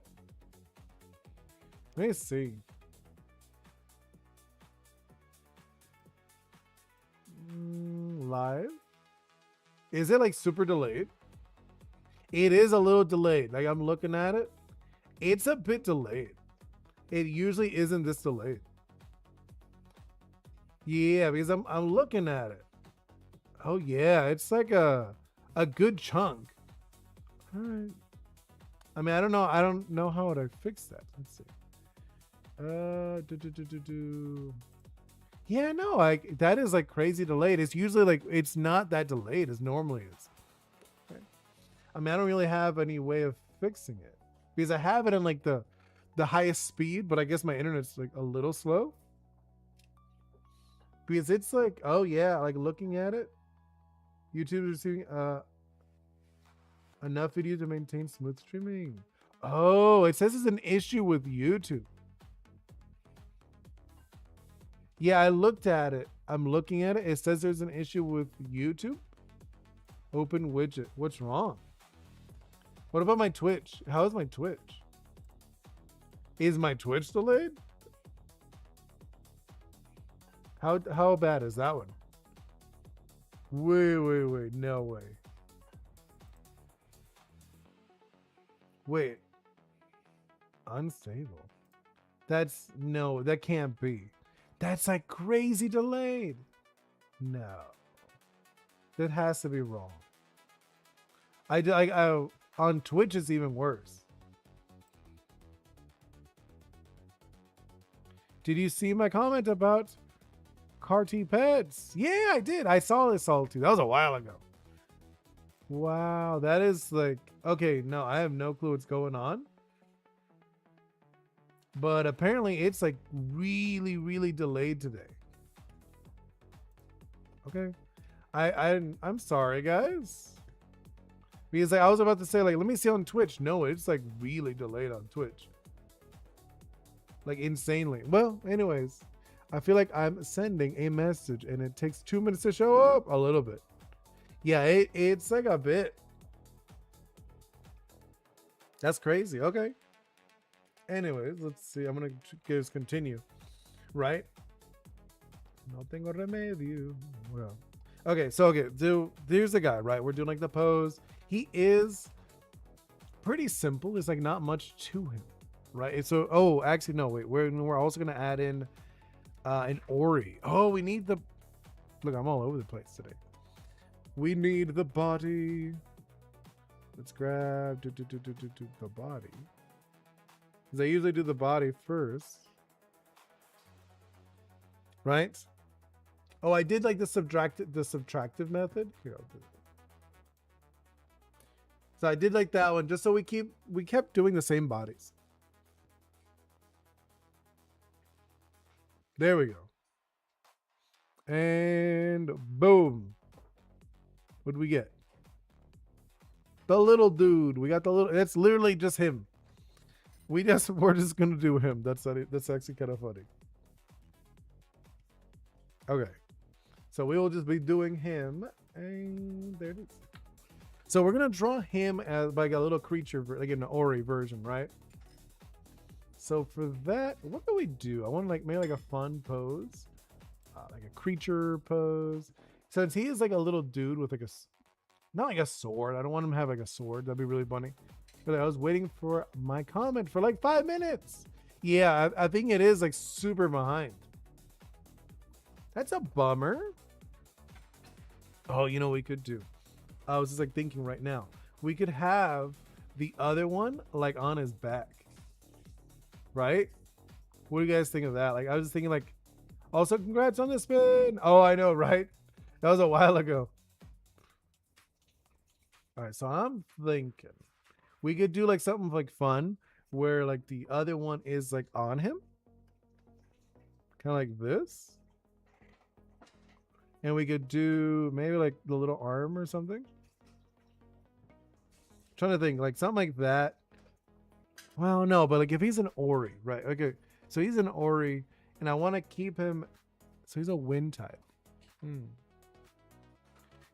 Let me see. Live? Is it like super delayed? It is a little delayed. Like I'm looking at it. It's a bit delayed. It usually isn't this delayed. Yeah, because I'm looking at it. Oh yeah, it's like a good chunk. All right. I mean, I don't know how would I fix that. Let's see. Yeah, no, like that is like crazy delayed. It's usually like it's not that delayed as normally is. Okay. I mean, I don't really have any way of fixing it because I have it in like the highest speed, but I guess my internet's like a little slow. Because it's like, oh yeah, like looking at it, YouTube is receiving enough video to maintain smooth streaming. Oh, it says it's an issue with YouTube. Yeah, I looked at it. I'm looking at it. It says there's an issue with YouTube. Open widget. What's wrong? What about my Twitch? How is my Twitch? Is my Twitch delayed? How bad is that one? Wait. No way. Wait. Unstable. That's no, that can't be. That's like crazy delayed. No. That has to be wrong. I on Twitch it's even worse. Did you see my comment about Carty Pets? Yeah, I did. I saw this all too. That was a while ago. Wow, that is like, okay, no, I have no clue what's going on. But apparently it's like really delayed today. Okay. I'm sorry, guys. Because like, I was about to say, like, let me see on Twitch. No, it's like really delayed on Twitch. Like insanely. Well, anyways, I feel like I'm sending a message and it takes 2 minutes to show up. A little bit. Yeah, it's like a bit. That's crazy. Okay. Anyways, let's see. I'm gonna just continue. Right? No tengo remedio. Well. Okay, so there's the guy, right? We're doing like the pose. He is pretty simple. There's like not much to him. Right? So actually no, wait. We're also gonna add in an Ori. Oh, we need the look, I'm all over the place today. We need the body. Let's grab the body. Because I usually do the body first. Right? Oh, I did like the subtractive method. Here, I'll do it. So I did like that one just so we kept doing the same bodies. There we go. And boom. What do we get? The little dude. We got the little, that's literally just him. We're just gonna do him. That's actually kind of funny. Okay. So we will just be doing him. And there it is. So we're gonna draw him as like a little creature, like an Ori version, right? So for that, what do we do? I want like maybe like a fun pose, like a creature pose. Since he is like a little dude with like not like a sword. I don't want him to have like a sword. That'd be really funny. But I was waiting for my comment for like 5 minutes. Yeah, I think it is like super behind. That's a bummer. Oh, you know what we could do? I was just like thinking right now. We could have the other one like on his back. Right? What do you guys think of that? Like I was just thinking like, also congrats on the spin. Oh, I know, right? That was a while ago. All right, so I'm thinking we could do like something like fun where like the other one is like on him. Kind of like this. And we could do maybe like the little arm or something. I'm trying to think like something like that. Well, no, but like if he's an Ori, right? Okay, so he's an Ori, and I want to keep him. So he's a wind type.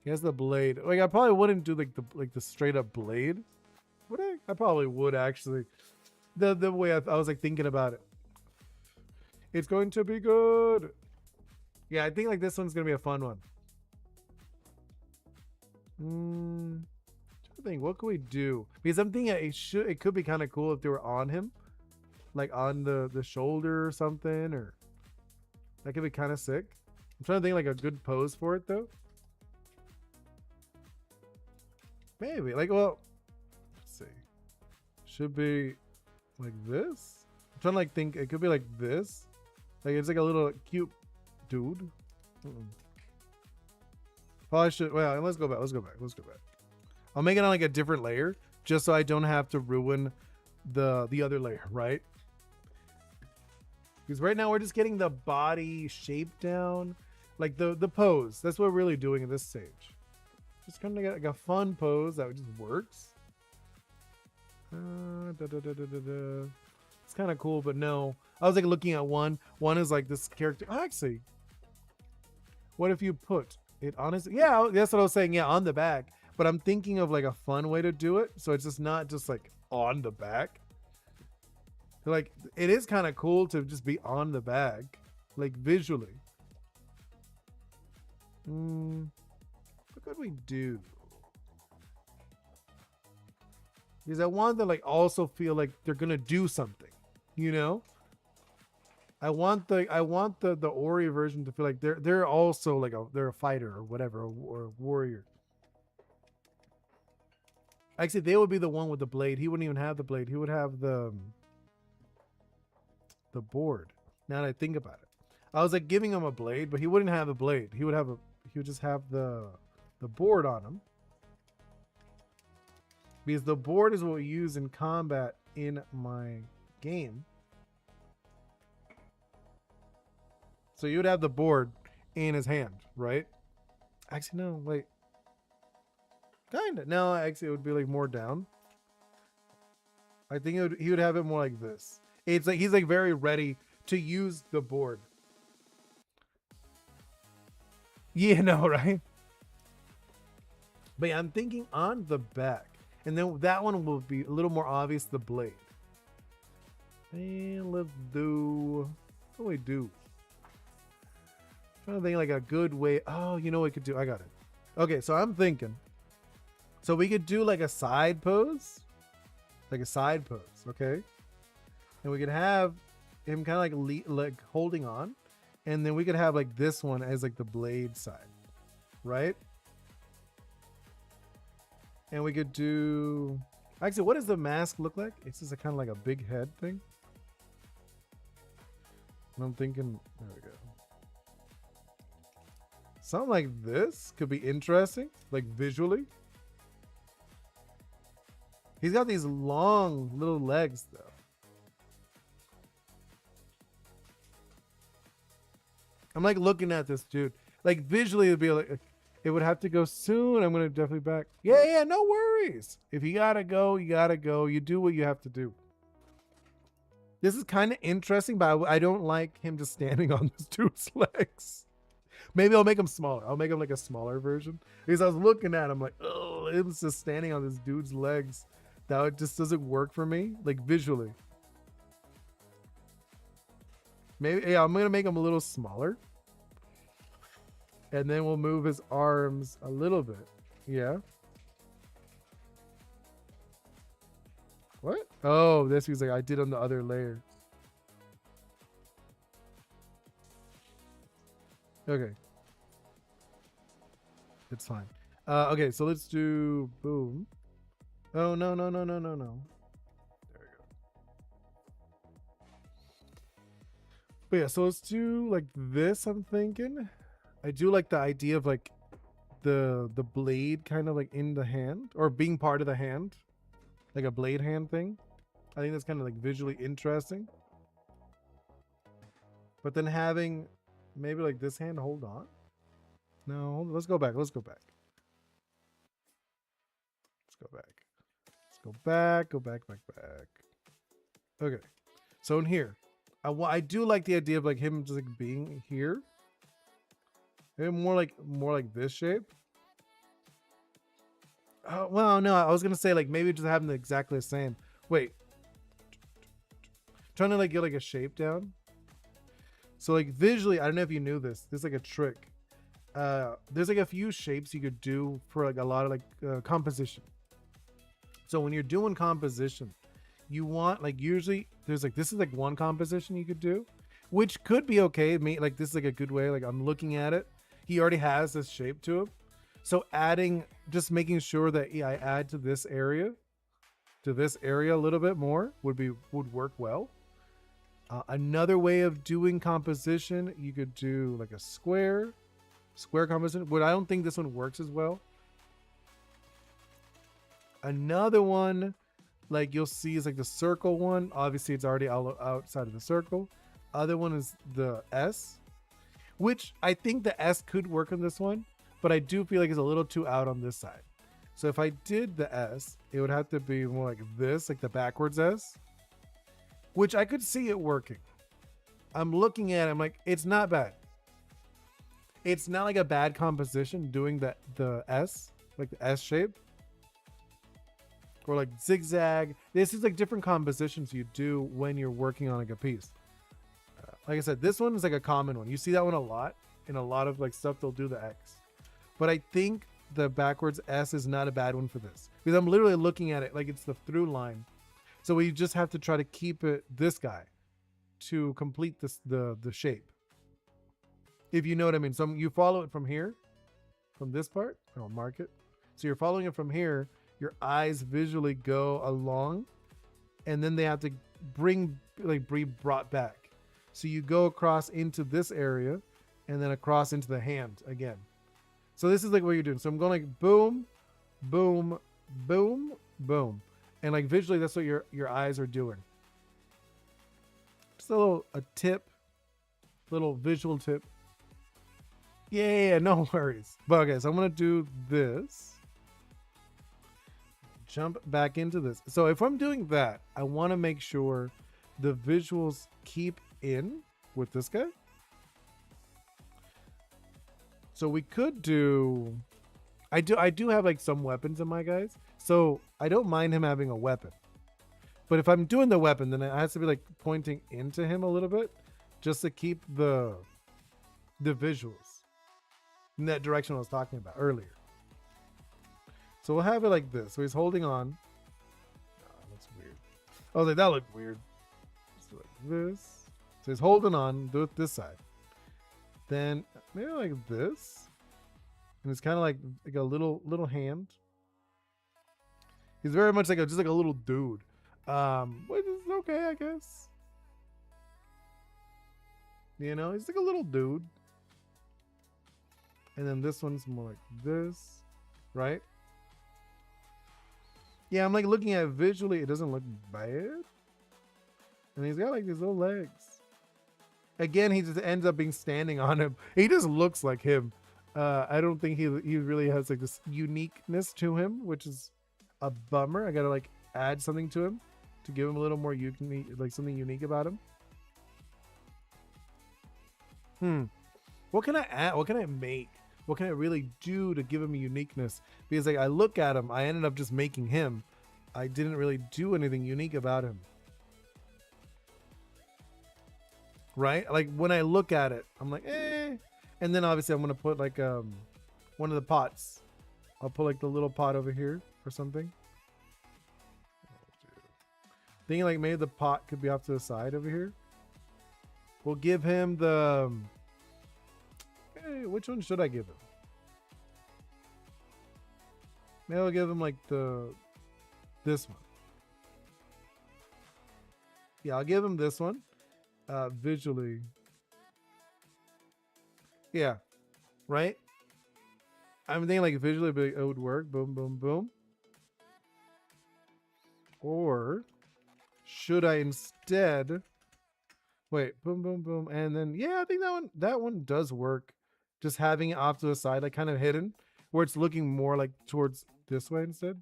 He has the blade. Like I probably wouldn't do like the straight up blade. Would I? I probably would actually. The way I was like thinking about it. It's going to be good. Yeah, I think like this one's gonna be a fun one. I think what could we do? Because I'm thinking it could be kind of cool if they were on him, like on the shoulder or something, or that could be kind of sick. I'm trying to think like a good pose for it though. Maybe like let's see. Should be like this. I'm trying to like think it could be like this. Like it's like a little cute dude. Probably should. Well, let's go back. I'll make it on like a different layer just so I don't have to ruin the other layer, right? Because right now we're just getting the body shape down, like the pose. That's what we're really doing at this stage. Just kind of get like a fun pose that just works. It's kind of cool, but no. I was like looking at one. One is like this character. Actually, what if you put it on his? Yeah, that's what I was saying. Yeah, on the back. But I'm thinking of like a fun way to do it, so it's just not just like on the back. Like it is kind of cool to just be on the back, like visually. What could we do? Because I want to like also feel like they're gonna do something, you know. I want the Ori version to feel like they're also like they're a fighter or whatever, or a warrior. Actually, they would be the one with the blade. He wouldn't even have the blade. He would have the board. Now that I think about it, I was like giving him a blade, but he wouldn't have the blade. He would just have the board on him, because the board is what we use in combat in my game. So you would have the board in his hand, right? Actually, no, wait. Kinda. No, actually, it would be like more down. I think he would have it more like this. It's like he's like very ready to use the board. Yeah, no, right? But yeah, I'm thinking on the back, and then that one will be a little more obvious. The blade. And let's do. What do we do? I'm trying to think like a good way. Oh, you know what we could do? I got it. Okay, so I'm thinking. So we could do like a side pose. Like a side pose, okay? And we could have him kind of like holding on. And then we could have like this one as like the blade side. Right? And we could do... Actually, what does the mask look like? It's just a kind of like a big head thing. And I'm thinking... There we go. Something like this could be interesting. Like visually. He's got these long little legs though. I'm like looking at this dude. Like visually it'd be like, it would have to go soon. I'm gonna definitely back. Yeah, no worries. If you gotta go, you gotta go. You do what you have to do. This is kind of interesting, but I don't like him just standing on this dude's legs. Maybe I'll make him smaller. I'll make him like a smaller version. Because I was looking at him like, oh, it was just standing on this dude's legs. That just doesn't work for me, like visually. Maybe, yeah, I'm gonna make him a little smaller. And then we'll move his arms a little bit. Yeah. What? Oh, this was like I did on the other layer. Okay. It's fine. Okay, so let's do boom. Oh, no. There we go. But yeah, so let's do like this, I'm thinking. I do like the idea of like the blade kind of like in the hand or being part of the hand. Like a blade hand thing. I think that's kind of like visually interesting. But then having maybe like this hand, hold on. No, let's go back. Let's go back. Go back. Okay. So in here, I do like the idea of like him just like being here. Maybe more like this shape. Oh, well, no, I was gonna say like maybe just having exactly the same. Wait, trying to like get like a shape down. So like visually, I don't know if you knew this. There's like a trick. There's like a few shapes you could do for like a lot of like composition. So when you're doing composition, you want like usually there's like this is like one composition you could do, which could be okay. Like this is like a good way. Like I'm looking at it. He already has this shape to him. So adding, just making sure that I add to this area a little bit more would work well. Another way of doing composition, you could do like a square composition, but I don't think this one works as well. Another one, like you'll see, is like the circle one. Obviously, it's already outside of the circle. Other one is the S, which I think the S could work on this one. But I do feel like it's a little too out on this side. So if I did the S, it would have to be more like this, like the backwards S, which I could see it working. I'm looking at it, I'm like, it's not bad. It's not like a bad composition doing the S, like the S shape. Or like zigzag. This is like different compositions you do when you're working on like a piece. Like I said, this one is like a common one. You see that one a lot. In a lot of like stuff, they'll do the X. But I think the backwards S is not a bad one for this. Because I'm literally looking at it like it's the through line. So we just have to try to keep it this guy to complete this the shape. If you know what I mean. So you follow it from here. From this part. I'll mark it. So you're following it from here. Your eyes visually go along. And then they have to be brought back. So you go across into this area. And then across into the hand again. So this is like what you're doing. So I'm going like boom, boom, boom, boom. And like visually, that's what your eyes are doing. Just a tip, little visual tip. Yeah, no worries. But okay, so I'm going to do this. Jump back into this. So if I'm doing that, I want to make sure the visuals keep in with this guy. So we could do, I do have like some weapons in my guys. So I don't mind him having a weapon. But if I'm doing the weapon, then it has to be like pointing into him a little bit just to keep the visuals in that direction I was talking about earlier. So we'll have it like this. So he's holding on. Oh, that's weird. I was like, that looked weird. Let's do like this. So he's holding on. Do it this side. Then maybe like this. And it's kind of like a little hand. He's very much like just like a little dude. Which is okay, I guess. You know, he's like a little dude. And then this one's more like this, right? Yeah, I'm like looking at it visually, it doesn't look bad. And he's got like these little legs. Again, he just ends up being standing on him. He just looks like him. I don't think he really has like this uniqueness to him, which is a bummer. I gotta like add something to him to give him a little more unique, like something unique about him. What can I add? What can I make? What can I really do to give him uniqueness? Because like I look at him, I ended up just making him. I didn't really do anything unique about him. Right? Like when I look at it, I'm like, eh. And then obviously I'm gonna put like one of the pots. I'll put like the little pot over here or something. Thinking like maybe the pot could be off to the side over here. We'll give him the. Hey, which one should I give him? Maybe I'll give him like this one. Yeah, I'll give him this one. Visually. Yeah. Right? I'm thinking like visually it would work. Boom, boom, boom. Or should I instead wait, boom, boom, boom, and then yeah, I think that one does work. Just having it off to the side, like kind of hidden, where it's looking more like towards this way instead.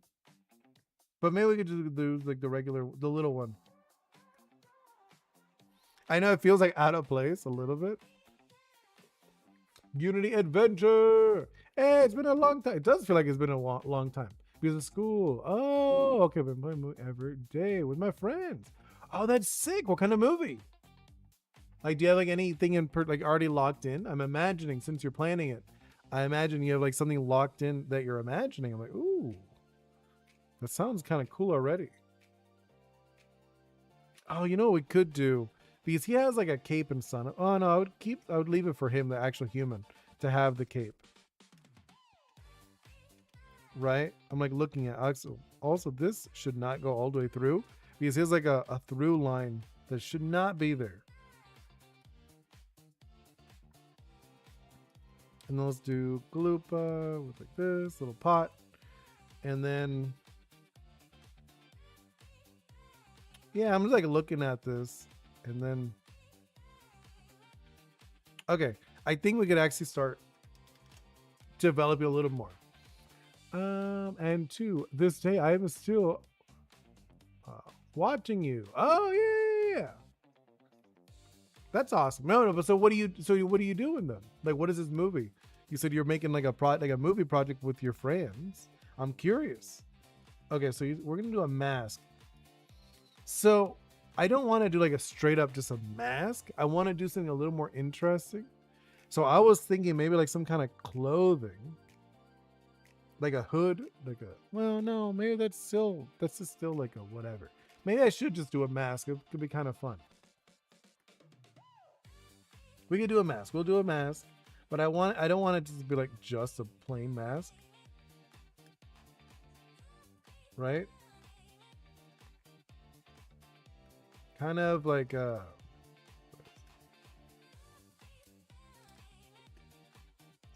But maybe we could just do like the little one. I know it feels like out of place a little bit. Unity Adventure. Hey, it's been a long time. It does feel like it's been a long time because of school. Oh, okay. I've been playing every day with my friends. Oh, that's sick. What kind of movie? Like, do you have like anything like already locked in? I'm imagining since you're planning it. I imagine you have like something locked in that you're imagining. I'm like, ooh, that sounds kind of cool already. Oh, you know what we could do? Because he has like a cape and sun. Oh no, I would leave it for him, the actual human, to have the cape. Right? I'm like looking at also this should not go all the way through because here's like a through line that should not be there. And then let's do Galupa with like this little pot. And then yeah, I'm just like looking at this. And then okay, I think we could actually start developing a little more. And to this day, I am still watching you. Oh yeah. That's awesome. No, but so what are you doing then? Like, what is this movie? You said you're making like a movie project with your friends. I'm curious. Okay, so we're gonna do a mask. So I don't want to do like a straight up just a mask. I want to do something a little more interesting. So I was thinking maybe like some kind of clothing, like a hood, like a. Well, no, maybe that's just still like a whatever. Maybe I should just do a mask. It could be kind of fun. We could do a mask. We'll do a mask, but I don't want it to be like just a plain mask, right? Kind of like no,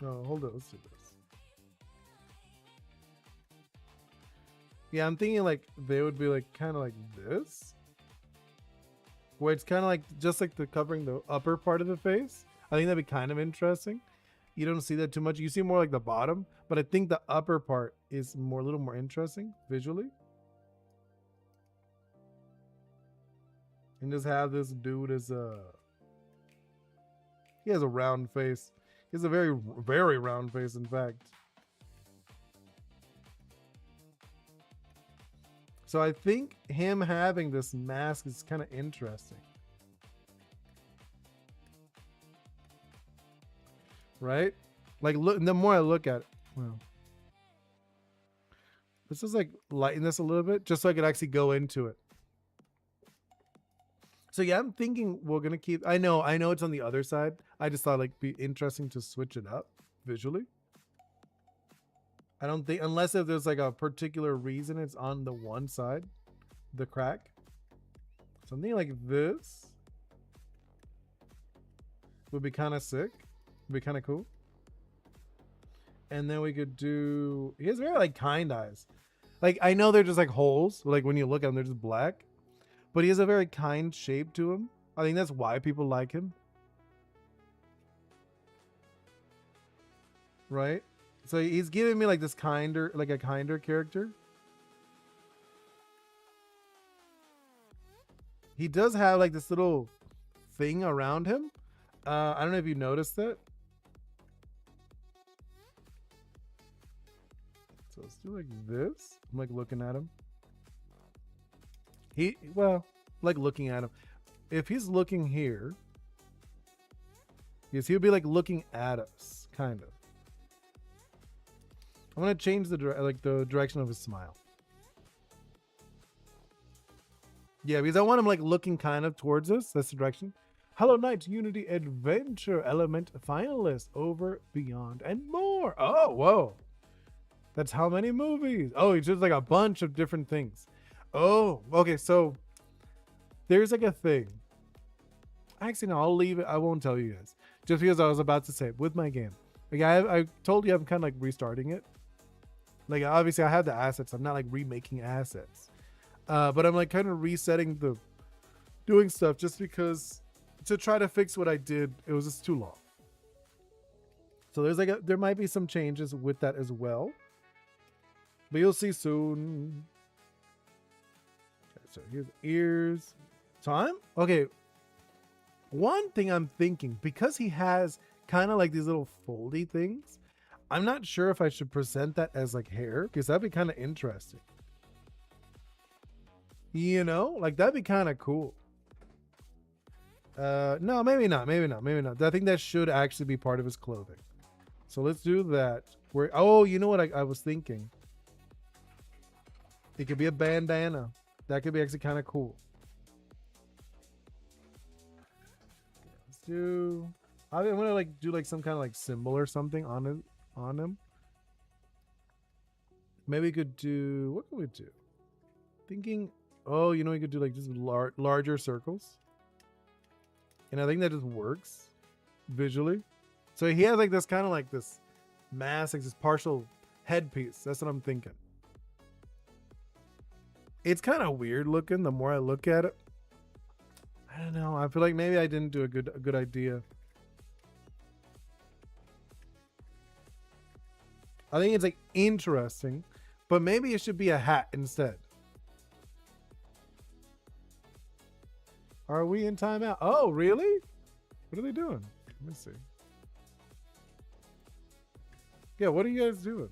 hold on, let's do this. Yeah, I'm thinking like they would be like kind of like this, where it's kind of like just like the covering the upper part of the face. I think that'd be kind of interesting. You don't see that too much. You see more like the bottom, but I think the upper part is a little more interesting visually. And just have this dude as he has a round face. He has a very, very round face, in fact. So I think him having this mask is kind of interesting. Right? Like, look, the more I look at it, well, let's just like lighten this a little bit just so I could actually go into it. So yeah, I'm thinking we're gonna keep. I know it's on the other side. I just thought like be interesting to switch it up visually. I don't think unless if there's like a particular reason it's on the one side, the crack. Something like this would be kind of sick. Would be kind of cool. And then we could do. He has very like kind eyes. Like I know they're just like holes. Like when you look at them, they're just black. But he has a very kind shape to him. I think that's why people like him. Right? So he's giving me like this like a kinder character. He does have like this little thing around him. I don't know if you noticed that. So let's do like this. I'm like looking at him. Like looking at him. If he's looking here, yes, he would be like looking at us, kind of. I'm gonna change the direction of his smile. Yeah, because I want him like looking kind of towards us. That's the direction. Hollow Knight Unity Adventure Element finalist over, beyond, and more. Oh, whoa. That's how many movies? Oh, it's just like a bunch of different things. Oh, okay. So there's like a thing. Actually, no, I'll leave it. I won't tell you guys. Just because I was about to say it with my game. Like I told you I'm kind of like restarting it. Like obviously I have the assets. I'm not like remaking assets. But I'm like kind of resetting doing stuff just because to try to fix what I did. It was just too long. So there's there might be some changes with that as well. But you'll see soon. Okay, so here's ears. Time? Okay. One thing I'm thinking, because he has kind of like these little foldy things, I'm not sure if I should present that as like hair, because that'd be kind of interesting. You know, like that'd be kind of cool. No, maybe not. I think that should actually be part of his clothing. So let's do that. Oh, you know what I was thinking? It could be a bandana. That could be actually kind of cool. I'm gonna like do like some kind of like symbol or something on him. Maybe we could do, what could we do? Thinking, oh, you know, we could do like just larger circles. And I think that just works visually. So he has like this kind of like this mask, like this partial headpiece. That's what I'm thinking. It's kind of weird looking the more I look at it. I don't know. I feel like maybe I didn't do a good idea. I think it's like interesting, but maybe it should be a hat instead. Are we in timeout? Oh, really? What are they doing? Let me see. Yeah, what are you guys doing?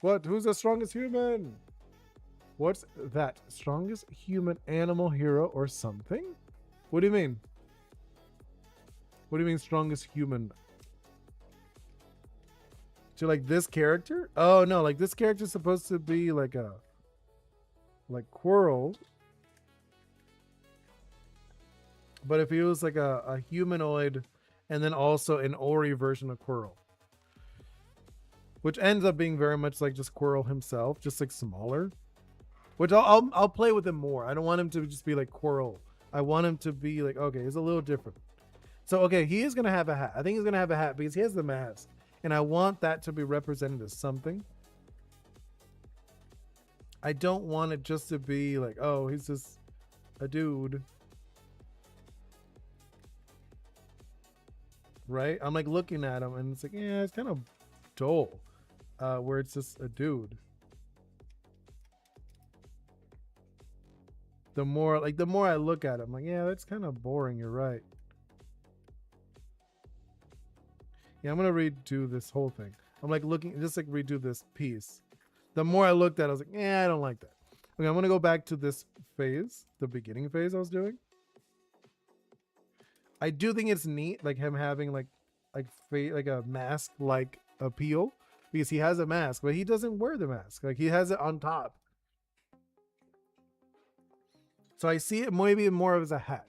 What? Who's the strongest human? What's that? Strongest human, animal, hero, or something? What do you mean? What do you mean strongest human? To like this character? Oh no, like this character is supposed to be like Quirrell. But if he was like a humanoid and then also an Ori version of Quirrell. Which ends up being very much like just Quirrell himself, just like smaller. Which I'll play with him more. I don't want him to just be like Quirrell. I want him to be like, okay, he's a little different. So, okay, he is going to have a hat. I think he's going to have a hat because he has the mask. And I want that to be represented as something. I don't want it just to be like, oh, he's just a dude. Right? I'm like looking at him and it's like, yeah, it's kind of dull. Where it's just a dude. The more I look at it, I'm like, yeah, that's kind of boring. You're right. Yeah, I'm gonna redo this whole thing. I'm like looking, just like redo this piece. The more I looked at it, I was like, yeah, I don't like that. Okay, I'm gonna go back to this phase, the beginning phase I was doing. I do think it's neat, like him having like a mask like appeal, because he has a mask, but he doesn't wear the mask. Like he has it on top. So I see it maybe more as a hat.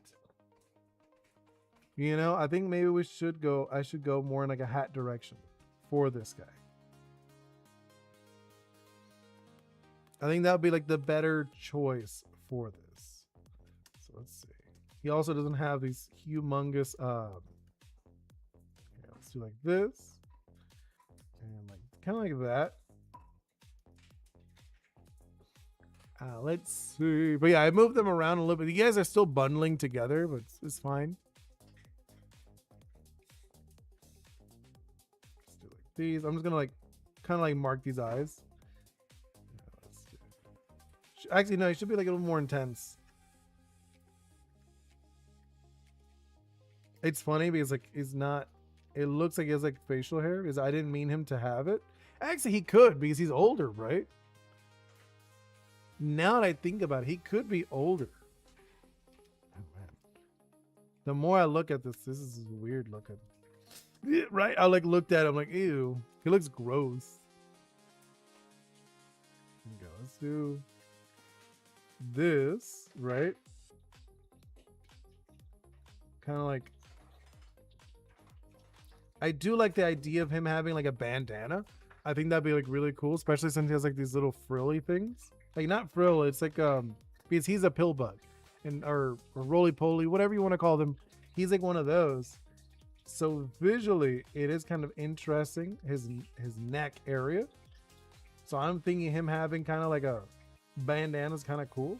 You know, I think maybe I should go more in like a hat direction for this guy. I think that would be like the better choice for this. So let's see. He also doesn't have these humongous, let's do like this. And like, kind of like that. Let's see. But yeah, I moved them around a little bit. You guys are still bundling together, but it's fine. Let's do like these. I'm just gonna like kind of like mark these eyes. Actually, no, it should be like a little more intense. It's funny because like he's not it looks like he has like facial hair because I didn't mean him to have it. Actually, he could because he's older, right? Now that I think about it, he could be older. Oh, man. The more I look at this is weird looking. Yeah, right? I like looked at him like, ew. He looks gross. Okay, let's do this, right? Kind of like, I do like the idea of him having like a bandana. I think that'd be like really cool, especially since he has like these little frilly things. Like not frill, it's like because he's a pill bug, and or roly poly, whatever you want to call them. He's like one of those. So visually, it is kind of interesting, his neck area. So I'm thinking him having kind of like a bandana is kind of cool.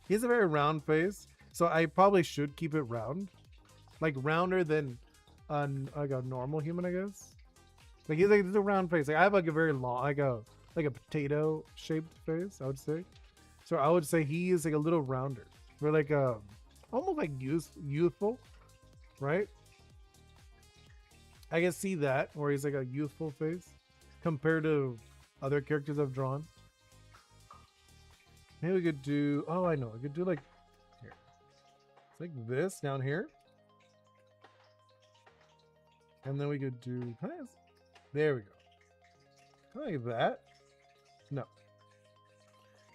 He has a very round face, so I probably should keep it round, like rounder than like a normal human, I guess. Like he's like a round face. Like I have like a very long, like a potato shaped face, I would say. So I would say he is like a little rounder. We're like almost like youthful, right? I can see that where he's like a youthful face compared to other characters I've drawn. Maybe we could do, oh, I know, we could do like here. It's like this down here. And then we could do, there we go. Like that. No.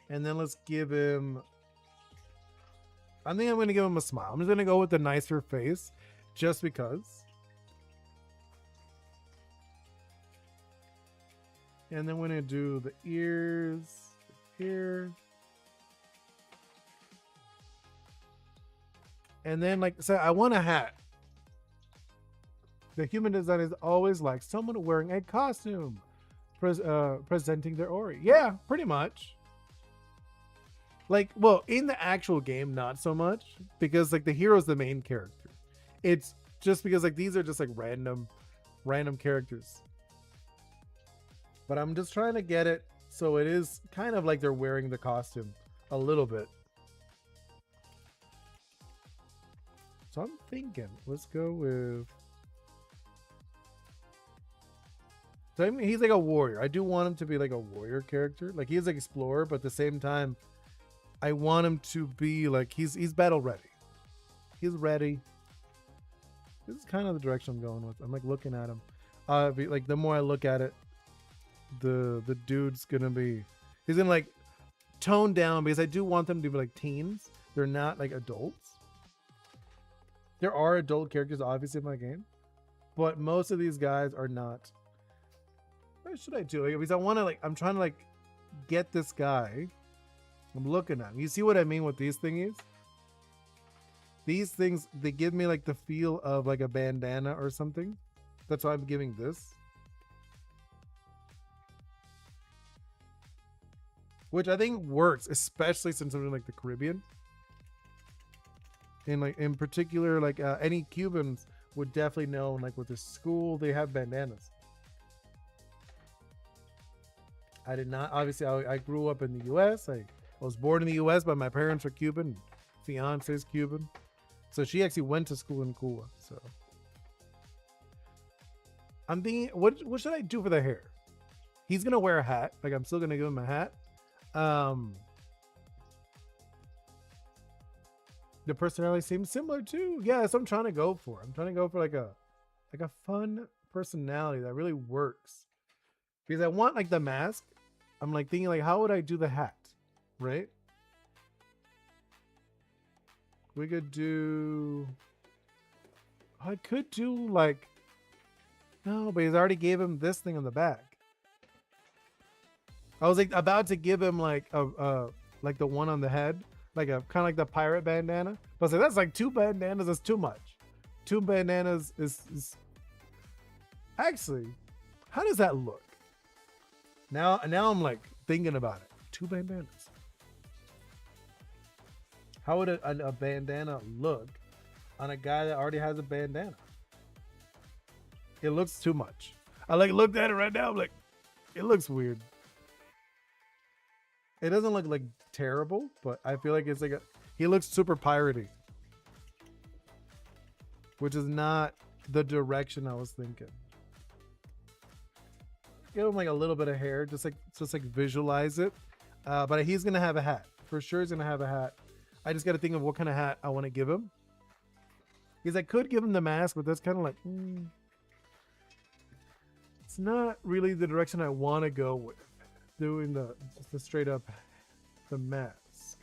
And then let's give him, I think I'm going to give him a smile. I'm just going to go with the nicer face just because. And then we're going to do the ears here. And then like, so I want a hat. The human design is always like someone wearing a costume, presenting their ori. Yeah, pretty much. Like, well, in the actual game, not so much, because like the hero's the main character. It's just because like these are just like random characters. But I'm just trying to get it so it is kind of like they're wearing the costume a little bit. So I'm thinking, let's go with. So I mean, he's like a warrior. I do want him to be like a warrior character. Like he's like explorer, but at the same time, I want him to be like he's battle ready. He's ready. This is kind of the direction I'm going with. I'm like looking at him. Like the more I look at it, the dude's gonna be. He's gonna like tone down because I do want them to be like teens. They're not like adults. There are adult characters obviously in my game, but most of these guys are not. What should I do? Like, because I want to like, I'm trying to like get this guy. I'm looking at him. You see what I mean with these thingies? These things, they give me like the feel of like a bandana or something. That's why I'm giving this. Which I think works, especially since I'm in like the Caribbean. And like in particular, like any Cubans would definitely know, like with the school, they have bandanas. I did not, obviously I grew up in the US. I was born in the US, but my parents are Cuban. Fiance is Cuban. So she actually went to school in Cuba. So I'm thinking, what should I do for the hair? He's gonna wear a hat. Like I'm still gonna give him a hat. The personality seems similar too. Yeah, that's what I'm trying to go for. I'm trying to go for like a fun personality that really works. Because I want like the mask. I'm like thinking like, how would I do the hat? Right? We could do, I could do like, no, but he's already gave him this thing on the back. I was like about to give him like a like the one on the head, like a kind of like the pirate bandana. But I was like, that's like 2 bandanas. That's too much. 2 bandanas is actually, how does that look? Now I'm like thinking about it. 2 bandanas. How would a bandana look on a guy that already has a bandana? It looks too much. I like looked at it right now. I'm like, it looks weird. It doesn't look like terrible, but I feel like it's like he looks super piratey. which is not the direction I was thinking. Give him like a little bit of hair, just like visualize it. But he's gonna have a hat for sure. He's gonna have a hat. I just got to think of what kind of hat I want to give him. Because I could give him the mask, but that's kind of like it's not really the direction I want to go with. Doing just the straight up the mask.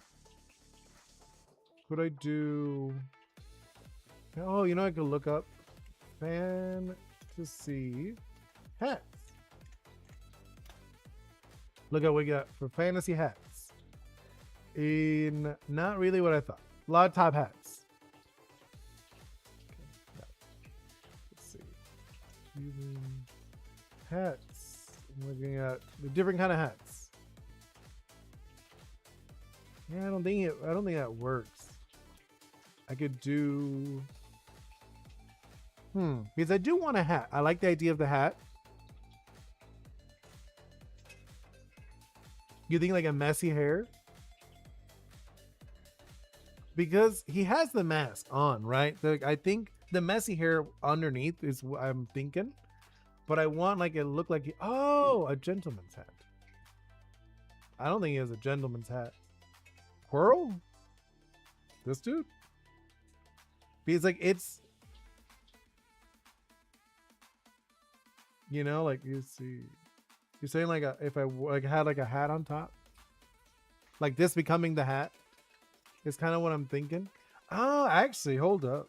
Could I do? Oh, you know, I could look up fantasy hats. Look at what we got for fantasy hats. In not really what I thought. A lot of top hats. Okay. Let's see. Hats. I'm looking at the different kind of hats. Yeah, I don't think that works. I could do because I do want a hat. I like the idea of the hat. You think like a messy hair? Because he has the mask on, right? I think the messy hair underneath is what I'm thinking. But I want like it look like a gentleman's hat. I don't think he has a gentleman's hat. Squirrel? This dude? Because like it's, you know, like you see, you're saying like if I like had like a hat on top, like this becoming the hat is kind of what I'm thinking. Oh, actually, hold up.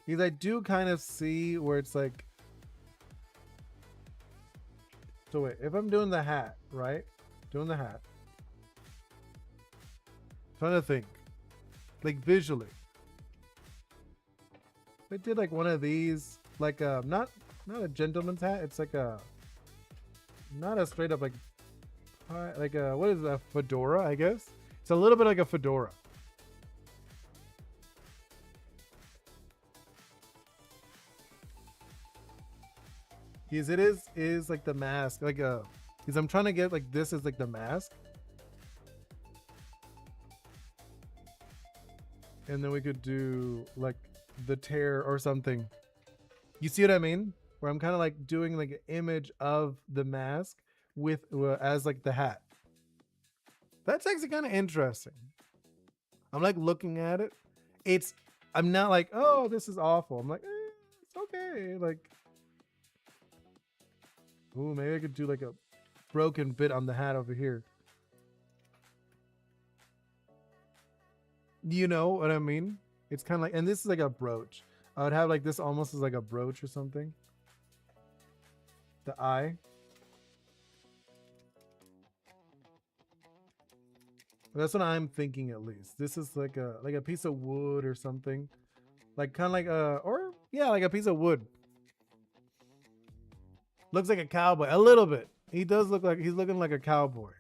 Because I do kind of see where it's like, so wait, if I'm doing the hat, right? Doing the hat. Trying to think, like visually. If I did like one of these, like not a gentleman's hat. It's like not a straight up like a what is that, fedora? I guess it's a little bit like a fedora. Because it is like the mask, like because I'm trying to get like this is like the mask. And then we could do like the tear or something. You see what I mean? Where I'm kind of like doing like an image of the mask with as like the hat. That's actually kind of interesting. I'm like looking at it. I'm not like, oh, this is awful. I'm like, it's okay. Like, ooh, maybe I could do like a broken bit on the hat over here. You know what I mean? It's kind of like, and this is like a brooch. I would have like this almost as like a brooch or something. The eye. That's what I'm thinking at least. This is like a piece of wood or something. Like kind of like like a piece of wood. Looks like a cowboy a little bit. He does look like he's looking like a cowboy.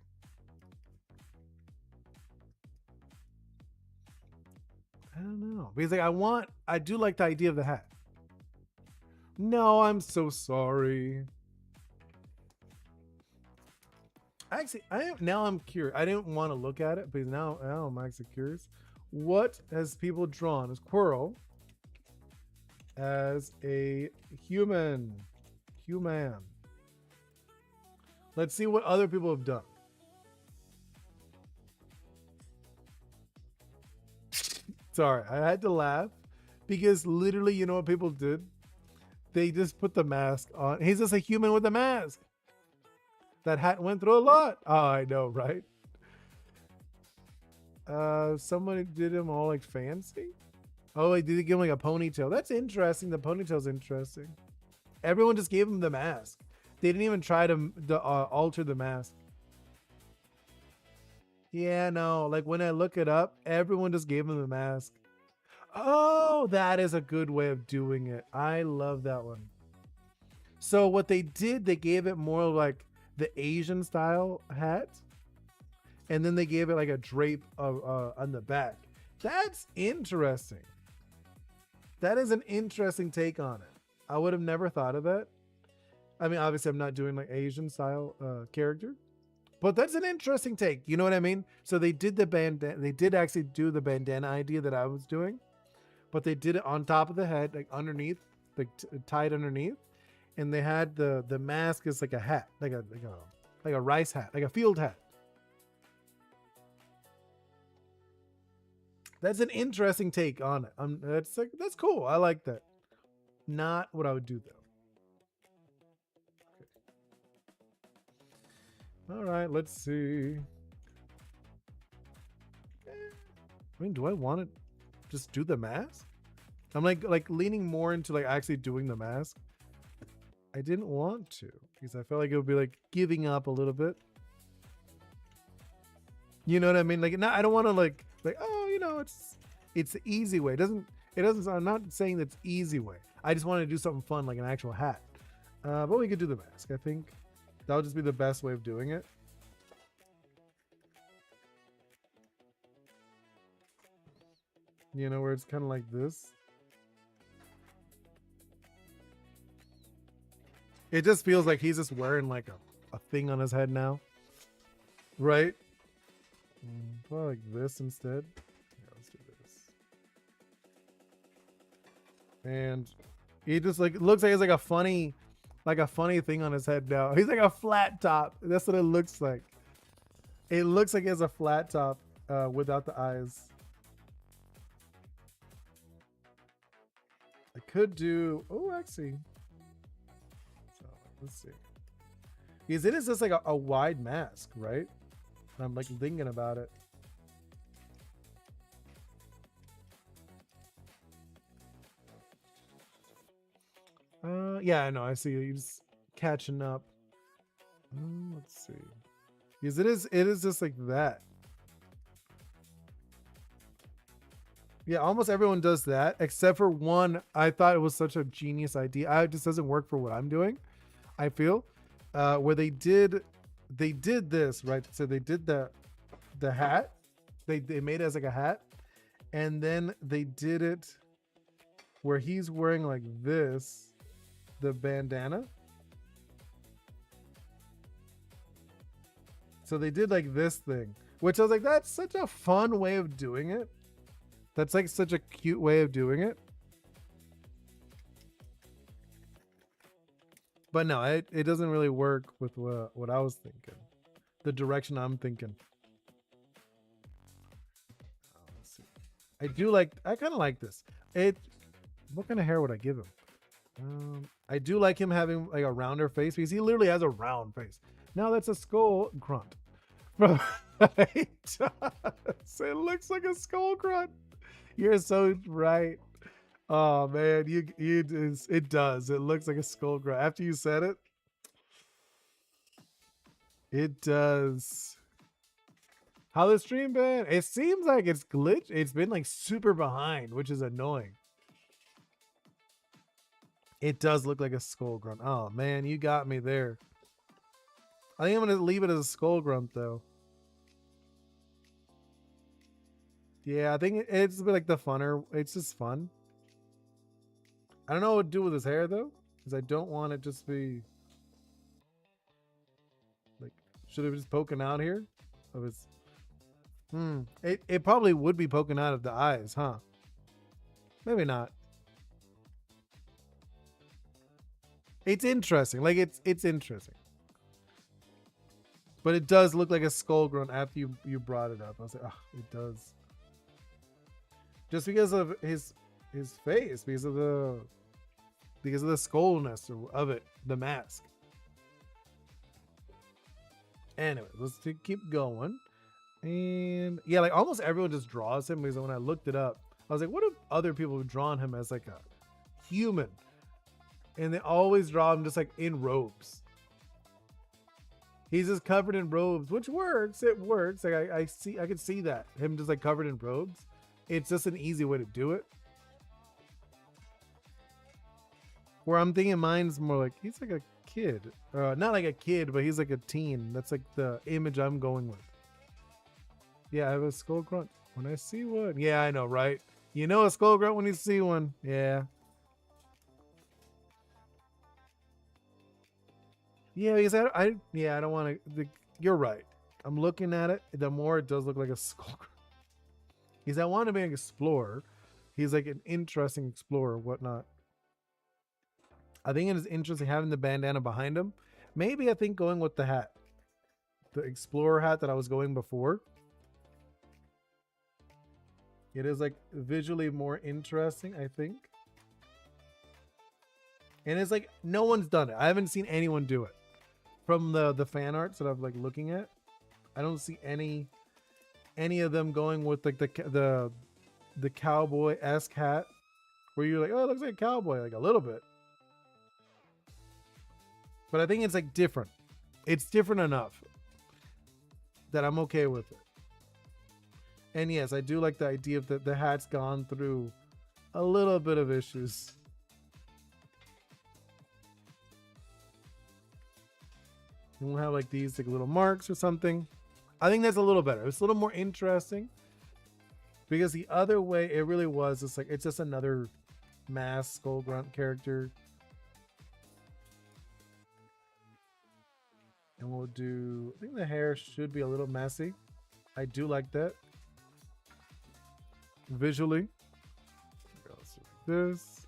I don't know. Because like I do like the idea of the hat. No, I'm so sorry. Actually, now I'm curious. I didn't want to look at it, but now I'm actually curious. What has people drawn as Squirrel as a human? Let's see what other people have done. Sorry, I had to laugh because literally, you know what people did? They just put the mask on. He's just a human with a mask. That hat went through a lot. Oh, I know, right? Somebody did him all like fancy. Oh, like, did they give him like a ponytail? That's interesting. The ponytail's interesting. Everyone just gave him the mask. They didn't even try to alter the mask. Yeah, no. Like when I look it up, everyone just gave him the mask. Oh, that is a good way of doing it. I love that one. So what they did, they gave it more like the Asian style hat. And then they gave it like a drape on the back. That's interesting. That is an interesting take on it. I would have never thought of that. I mean, obviously I'm not doing like Asian style character, But that's an interesting take. You know what I mean? So they did the bandana. They did actually do the bandana idea that I was doing, but they did it on top of the head, like underneath, like tied underneath, and they had the mask is like a hat, like a rice hat, like a field hat. That's an interesting take on it. That's cool. I like that. Not what I would do though. All right, let's see. I mean, do I want to just do the mask? I'm like leaning more into like actually doing the mask. I didn't want to because I felt like it would be like giving up a little bit. You know what I mean? Like, not, I don't want to like oh, you know, it's the easy way. It doesn't. I'm not saying that's easy way. I just want to do something fun like an actual hat. But we could do the mask. I think that would just be the best way of doing it. You know, where it's kind of like this. It just feels like he's just wearing like a thing on his head now. Right? Probably like this instead. Yeah, let's do this. And he just like looks like it's like a funny thing on his head now. He's like a flat top. That's what it looks like. It looks like it's a flat top without the eyes. I could do, oh, actually. So let's see. Because it is just like a wide mask, right? I'm like thinking about it. Yeah, I know. I see you just catching up. Let's see. Because it is just like that. Yeah, almost everyone does that except for one. I thought it was such a genius idea. It just doesn't work for what I'm doing. I feel where they did this, right? So they did the hat. They made it as like a hat, and then they did it where he's wearing like this, the bandana. So they did like this thing, which I was like, that's such a fun way of doing it. That's like such a cute way of doing it. But no, it doesn't really work with what I was thinking. The direction I'm thinking. Let's see. I kind of like this. What kind of hair would I give him? I do like him having like a rounder face because he literally has a round face. Now that's a skull grunt. It does. It looks like a skull grunt. You're so right. Oh man, it does. It looks like a skull grunt. After you said it, it does. How the stream been? It seems like it's glitched. It's been like super behind, which is annoying. It does look like a skull grunt. Oh man, you got me there. I think I'm gonna leave it as a skull grunt though. Yeah, I think it's a bit like the funner. It's just fun. I don't know what to do with his hair though, because I don't want it just be like, should it be just poking out here of his? It probably would be poking out of the eyes, huh? Maybe not. It's interesting. Like it's interesting. But it does look like a skull grunt after you brought it up. I was like, oh, it does. Just because of his face, because of the skullness of it, the mask. Anyway, let's keep going. And yeah, like almost everyone just draws him, because when I looked it up, I was like, what if other people have drawn him as like a human? And they always draw him just like in robes. He's just covered in robes, which works. It works. Like I can see that him just like covered in robes. It's just an easy way to do it. Where I'm thinking mine's more like he's like a kid, not like a kid, but he's like a teen. That's like the image I'm going with. Yeah, I have a skull grunt when I see one. Yeah, I know, right? You know a skull grunt when you see one. Yeah. Yeah, because I don't want to. You're right. I'm looking at it. The more it does look like a skull. He's I want to be an explorer. He's like an interesting explorer, whatnot. I think it is interesting having the bandana behind him. Maybe I think going with the hat, the explorer hat that I was going before. It is like visually more interesting, I think. And it's like no one's done it. I haven't seen anyone do it. From the fan arts that I'm like looking at, I don't see any of them going with like the cowboy-esque hat where you're like, oh, it looks like a cowboy, like a little bit. But I think it's like different. It's different enough that I'm okay with it. And yes, I do like the idea of that the hat's gone through a little bit of issues. And we'll have like these like little marks or something. I think that's a little better. It's a little more interesting. Because the other way it really was, it's like it's just another masked skull grunt character. And we'll do, I think the hair should be a little messy. I do like that. Visually. This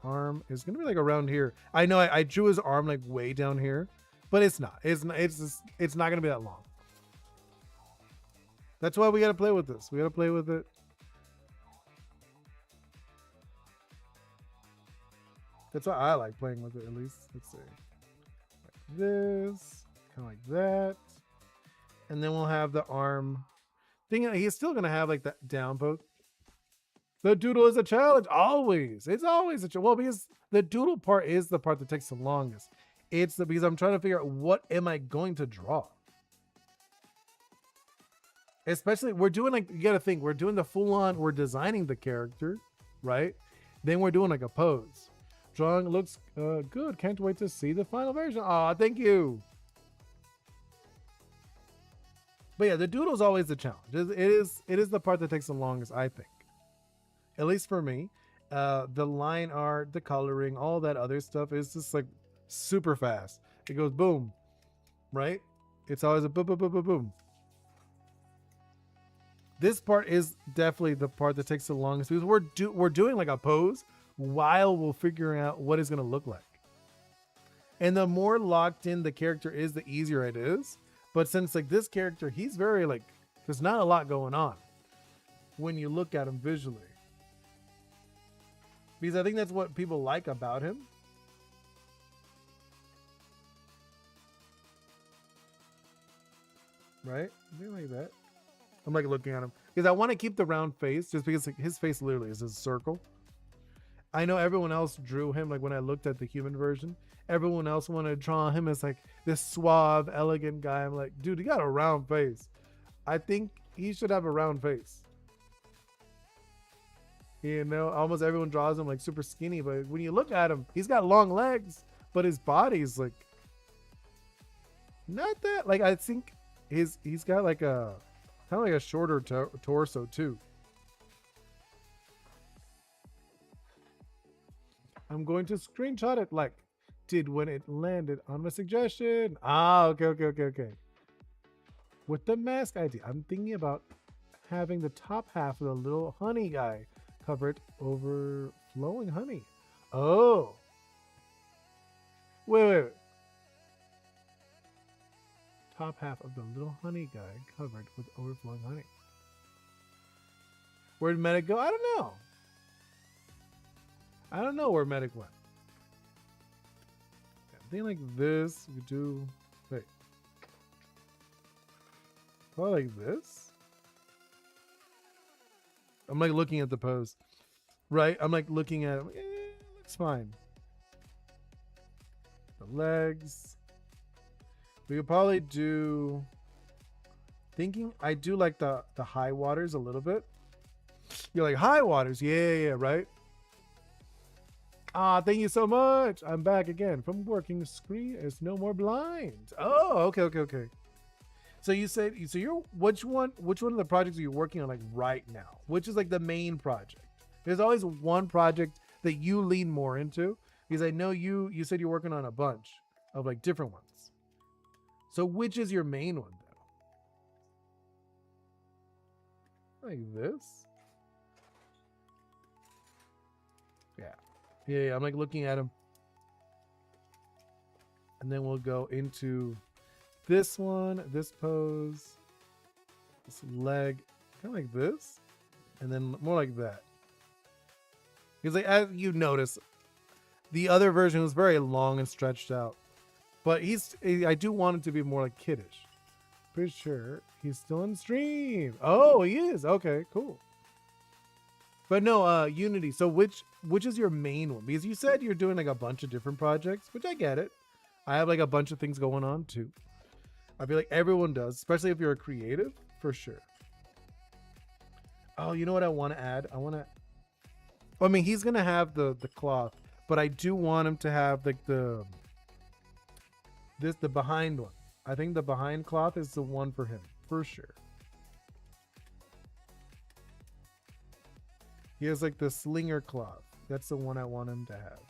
arm is gonna be like around here. I know I drew his arm like way down here, but it's not. It's not gonna be that long. That's why we gotta play with this. We gotta play with it. That's why I like playing with it, at least. Let's see. Like this, kind of like that. And then we'll have the arm thing. He's still gonna have like that down pose. The doodle is a challenge, always. It's always a challenge. Well, because the doodle part is the part that takes the longest. It's because I'm trying to figure out what am I going to draw. Especially, we're doing like, you gotta think, we're doing the full on, we're designing the character, right? Then we're doing like a pose. Drawing looks good. Can't wait to see the final version. Aw, thank you. But yeah, the doodle is always the challenge. It is the part that takes the longest, I think. At least for me. The line art, the coloring, all that other stuff is just like super fast. It goes boom, right? It's always a boom, boom, boom, boom, boom. This part is definitely the part that takes the longest because we're doing like a pose while we're figuring out what it's going to look like. And the more locked in the character is, the easier it is. But since like this character, he's very like, there's not a lot going on when you look at him visually. Because I think that's what people like about him. Right? Something like that. I'm like looking at him because I want to keep the round face just because like, his face literally is a circle. I know everyone else drew him like when I looked at the human version. Everyone else wanted to draw him as like this suave, elegant guy. I'm like, dude, he got a round face. I think he should have a round face. You know, almost everyone draws him like super skinny, but when you look at him, he's got long legs, but his body's like not that. Like I think he's got like a kind of like a shorter torso too. I'm going to screenshot it like did when it landed on my suggestion. Ah, okay. With the mask idea, I'm thinking about having the top half of the little honey guy covered over flowing honey. Oh. Wait. Top half of the little honey guy covered with overflowing honey. Where'd Medic go? I don't know where Medic went. I think like this, we do, wait. Probably like this? I'm like looking at the pose, right? I'm like looking at it, looks fine. The legs. We could probably do, I do like the high waters a little bit. You're like, high waters, yeah, right? Ah, thank you so much. I'm back again from working the screen. There's no more blinds. Oh, okay. So you said, so you're, which one of the projects are you working on like right now? Which is like the main project? There's always one project that you lean more into because I know you said you're working on a bunch of like different ones. So which is your main one though? Like this. Yeah. I'm like looking at him. And then we'll go into this one, this pose, this leg, kind of like this, and then more like that. Because like, as you notice, the other version was very long and stretched out. But I do want it to be more like kiddish. Pretty sure he's still in stream. Oh, he is. Okay, cool. But no, Unity. So which is your main one? Because you said you're doing like a bunch of different projects, which I get it. I have like a bunch of things going on too. I feel like everyone does, especially if you're a creative, for sure. Oh, you know what I want to add? I mean, he's gonna have the cloth, but I do want him to have like the behind one. I think the behind cloth is the one for him, for sure. He has like the slinger cloth. That's the one I want him to have.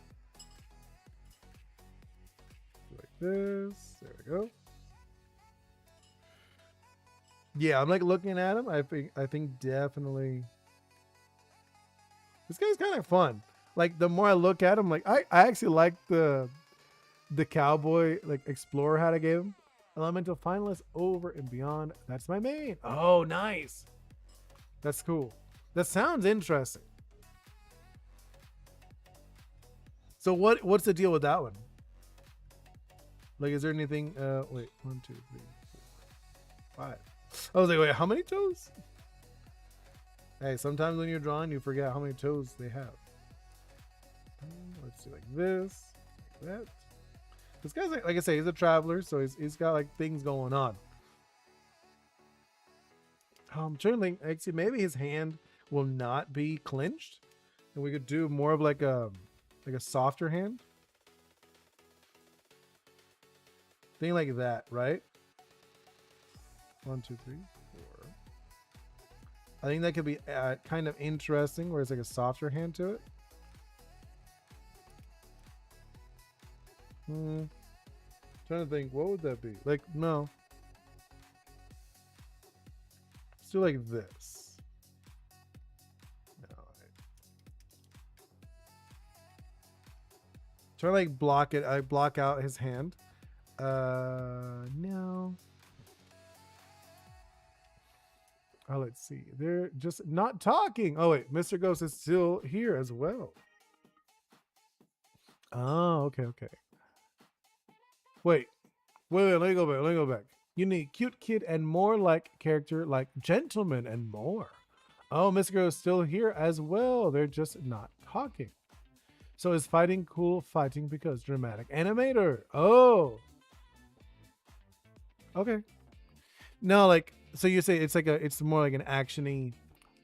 Like this. There we go. Yeah, I'm like looking at him. I think definitely this guy's kind of fun. Like the more I look at him, like I actually like the cowboy like explorer hat I gave him. Elemental finalist over and beyond. That's my main. Oh, nice. That's cool. That sounds interesting. So what's the deal with that one? Like, is there anything? Wait, 1, 2, 3, 4, 5. I was like, wait, how many toes? Hey, sometimes when you're drawing, you forget how many toes they have. Let's see, like this, like that. This guy's like I say, he's a traveler, so he's got like things going on. I'm trying to think. Actually, maybe his hand will not be clenched, and we could do more of like a softer hand. Thing like that, right? 1, 2, 3, 4. I think that could be kind of interesting, where it's like a softer hand to it. Trying to think, what would that be? Like, no. Let's do like this. No. Try to like block it. I block out his hand. No. Oh, let's see. They're just not talking. Oh, wait. Mr. Ghost is still here as well. Oh, okay. Wait, let me go back. You need cute kid and more like character like gentleman and more. Oh, Mr. Ghost is still here as well. They're just not talking. So is fighting cool? Fighting because dramatic animator. Oh. Okay. No, like, so you say it's more like an action-y.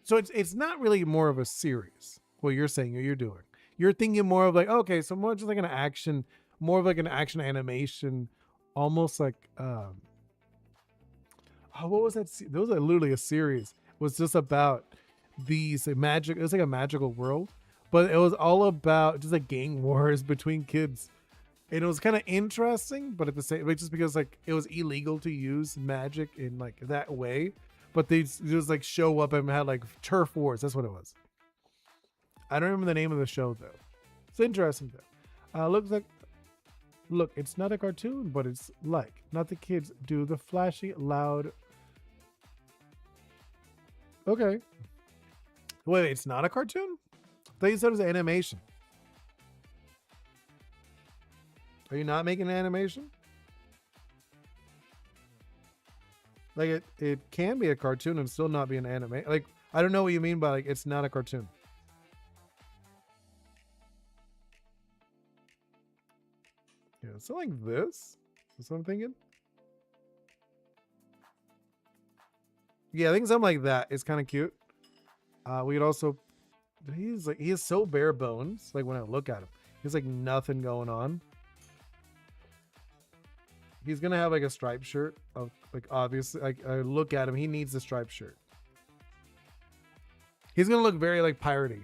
So it's not really more of a series. What you're saying or you're doing. You're thinking more of like, okay, so more just like an action, more of like an action animation, almost like what was that? There was like literally a series. It was just about these magic. It was like a magical world, but it was all about just like gang wars between kids. And it was kind of interesting, but at the same, like, just because like it was illegal to use magic in like that way, but they just like show up and had like turf wars. That's what it was. I don't remember the name of the show though. It's interesting though. Looks like, look, it's not a cartoon, but it's like not the kids do the flashy, loud. Okay. Wait, it's not a cartoon? I thought you said it was animation. Are you not making an animation? Like it can be a cartoon and still not be an anime. Like, I don't know what you mean by like it's not a cartoon. Yeah, something like this. That's what I'm thinking. Yeah, I think something like that is kind of cute. We could also, he is so bare bones. Like when I look at him, he's like nothing going on. He's gonna have like a striped shirt. Of like obviously, like I look at him, he needs a striped shirt. He's gonna look very like piratey.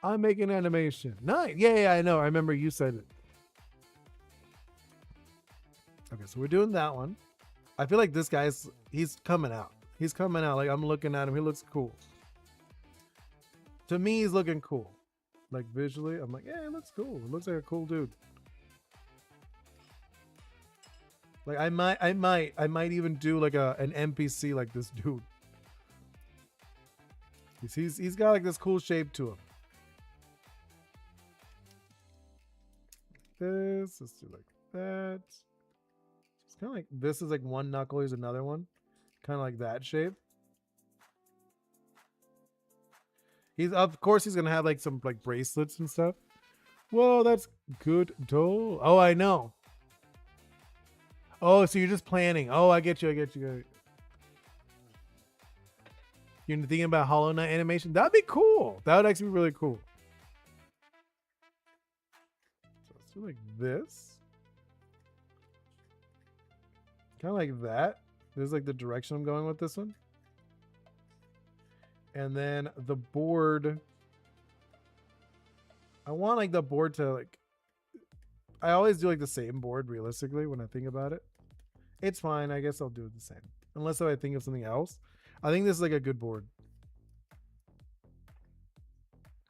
I'm making animation. Nice. Yeah, I know. I remember you said it. Okay, so we're doing that one. I feel like this guy's he's coming out. He's coming out. Like I'm looking at him. He looks cool. To me, he's looking cool. Like visually, I'm like, yeah, it looks cool. It looks like a cool dude. Like I might even do like an NPC like this dude. He's got like this cool shape to him. Let's do like that. It's kind of like this is like one knuckle. Here's another one, kind of like that shape. He's of course he's gonna have like some like bracelets and stuff. Whoa, that's good doll. Oh, I know. Oh, so you're just planning. Oh, I get you. You're thinking about Hollow Knight animation? That'd be cool. That would actually be really cool. So let's do like this. Kind of like that. This is like the direction I'm going with this one. And then the board. I want like the board to like. I always do like the same board realistically when I think about it. It's fine. I guess I'll do it the same. Unless I think of something else. I think this is like a good board.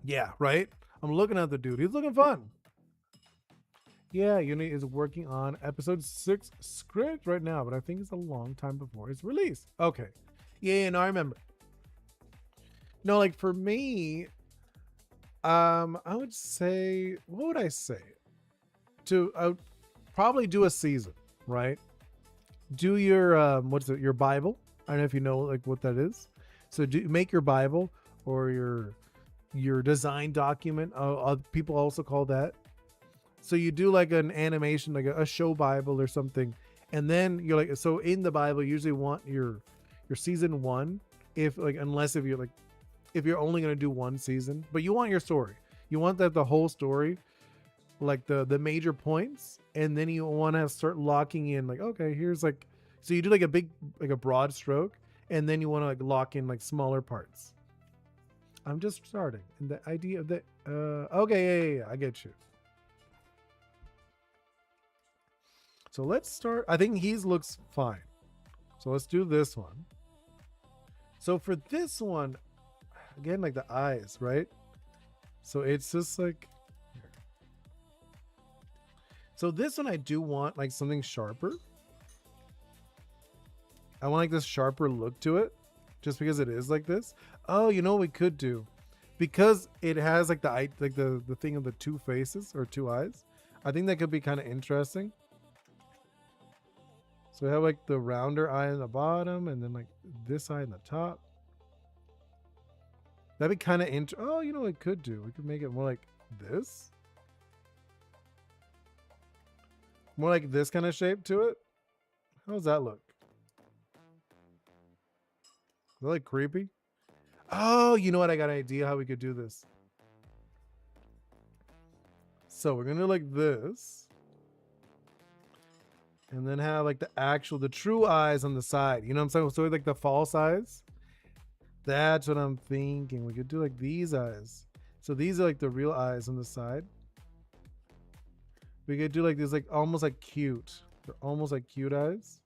Yeah, right? I'm looking at the dude. He's looking fun. Yeah, Uni is working on episode 6 script right now, but I think it's a long time before it's released. Okay. Yeah, no, I remember. No, like for me, I would say, what would I say? I would probably do a season, right? Do your what's it? Your Bible. I don't know if you know like what that is. So make your Bible or your design document. People also call that. So you do like an animation, like a show Bible or something, and then you're like, so in the Bible, you usually want your season 1, if you're only gonna do one season, but you want your story, you want that the whole story, like the major points, and then you want to start locking in like, okay, here's like, so you do like a broad stroke, and then you want to like lock in like smaller parts. I'm just starting, and the idea of that. Okay, yeah, I get you. So let's start. I think he looks fine. So let's do this one. So for this one, again, like the eyes, right? So it's just like. So this one I do want like something sharper. I want like this sharper look to it, just because it is like this. Oh, you know what we could do? Because it has like the thing of the two faces or two eyes. I think that could be kind of interesting. So we have like the rounder eye in the bottom, and then like this eye in the top. That'd be kind of oh, you know what we could do? We could make it more like this. More like this kind of shape to it. How does that look? Is that like creepy? Oh, you know what? I got an idea how we could do this. So we're gonna do like this. And then have like the true eyes on the side. You know what I'm saying? So like the false eyes. That's what I'm thinking. We could do like these eyes. So these are like the real eyes on the side. We could do like this, like almost like cute. They're almost like cute eyes.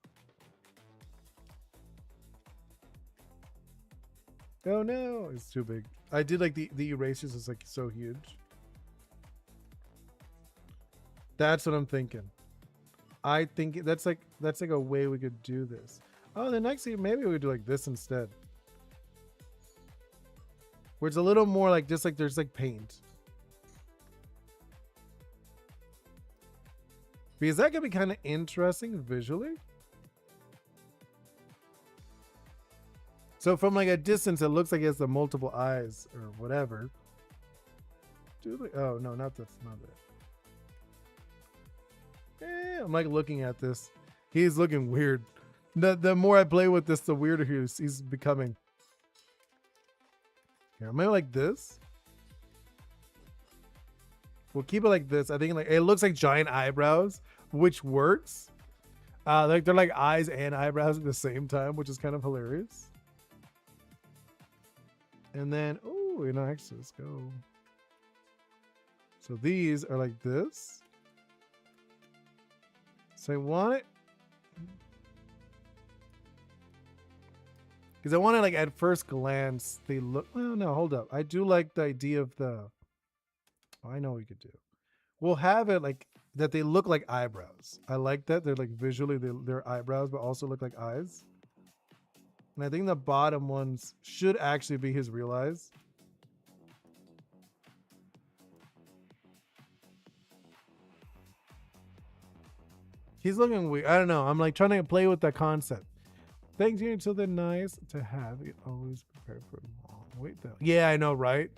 Oh no, it's too big. I did like the erasers is like so huge. That's what I'm thinking. I think that's like a way we could do this. Oh, the next thing maybe we would do like this instead. Where it's a little more like just like there's like paint. Because that could be kind of interesting visually. So from like a distance, it looks like it has the multiple eyes or whatever. Oh no, that's not it. I'm like looking at this. He's looking weird. The more I play with this, the weirder he's becoming. Here, maybe like this. We'll keep it like this. I think like it looks like giant eyebrows, which works. Like they're like eyes and eyebrows at the same time, which is kind of hilarious. And then, oh, actually, let's go. So these are like this. So I want it. Because I want to like at first glance they look. Well, no, hold up. I do like the idea of the. Oh, I know what we could do. We'll have it like that they look like eyebrows. I like that they're like visually they're eyebrows, but also look like eyes. And I think the bottom ones should actually be his real eyes. He's looking weird. I don't know. I'm like trying to play with that concept. Thanks you until they're nice to have. You always prepare for a long wait though. Yeah, I know, right?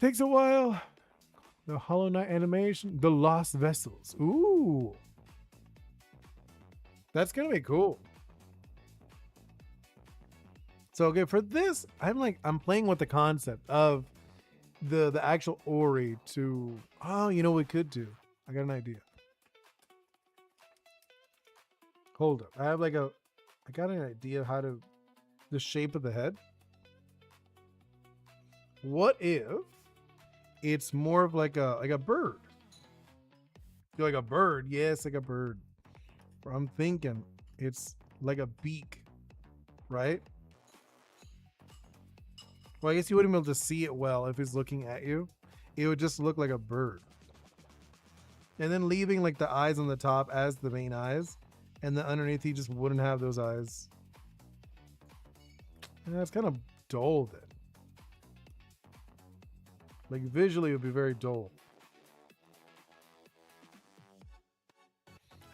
Takes a while. The Hollow Knight animation. The Lost Vessels. Ooh. That's gonna be cool. So okay, for this, I'm playing with the concept of the actual Ori to you know what we could do. I got an idea. Hold up. I got an idea of how to the shape of the head. What if it's more of like a bird? You're like a bird, yes, like a bird. I'm thinking it's like a beak, right? Well, I guess you wouldn't be able to see it well if he's looking at you. It would just look like a bird. And then leaving like the eyes on the top as the main eyes. And then underneath he just wouldn't have those eyes. Yeah, it's kind of dull then. Like visually it would be very dull.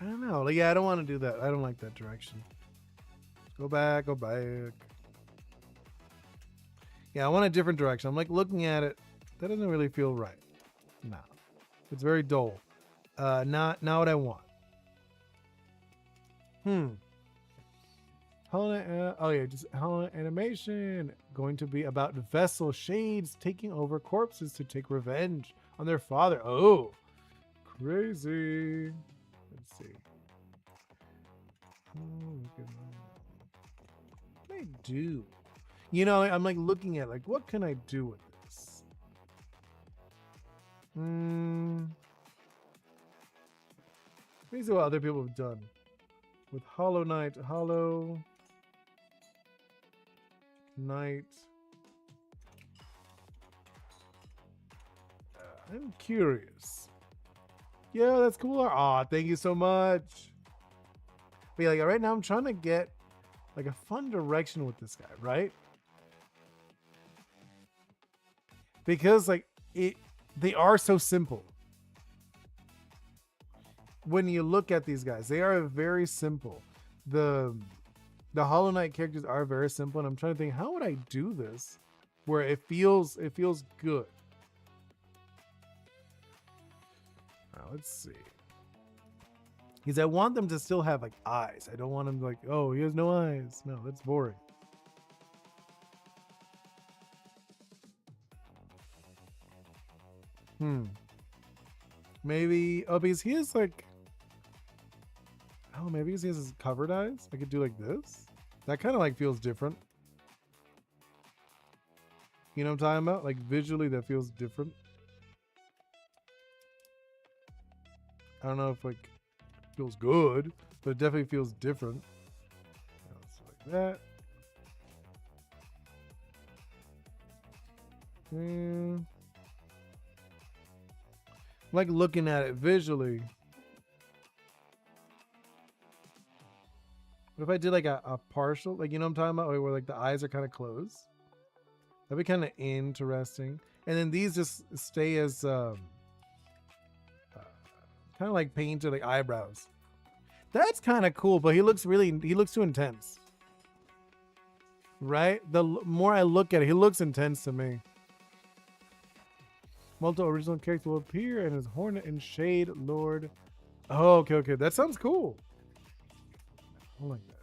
I don't know. Like, yeah, I don't want to do that. I don't like that direction. Go back, go back. Yeah, I want a different direction. I'm like looking at it. That doesn't really feel right. No. It's very dull. Not what I want. Hollow animation going to be about vessel shades taking over corpses to take revenge on their father. Oh, crazy. Let's see. What can I do? You know, I'm like looking at like what can I do with this? Let me see what other people have done with Hollow Knight. Hollow Knight. I'm curious. Yeah, that's cool. Aw, thank you so much. But yeah, like right now I'm trying to get like a fun direction with this guy, right? Because like they are so simple. When you look at these guys, they are very simple. The Hollow Knight characters are very simple, and I'm trying to think, how would I do this where it feels good? Now, let's see. Because I want them to still have like eyes. I don't want them to like, oh, he has no eyes. No, that's boring. Maybe because he has like, oh, maybe because he has his covered eyes. I could do like this. That kind of like feels different. You know what I'm talking about? Like visually that feels different. I don't know if like it feels good, but it definitely feels different. Like that. Like looking at it visually. What if I did like a partial, like, you know what I'm talking about? Where like the eyes are kind of closed. That'd be kind of interesting. And then these just stay as kind of like painted like eyebrows. That's kind of cool, but he looks too intense. Right? The more I look at it, he looks intense to me. Multiple original characters will appear and his Hornet and Shade Lord. Oh, okay. That sounds cool. I like that.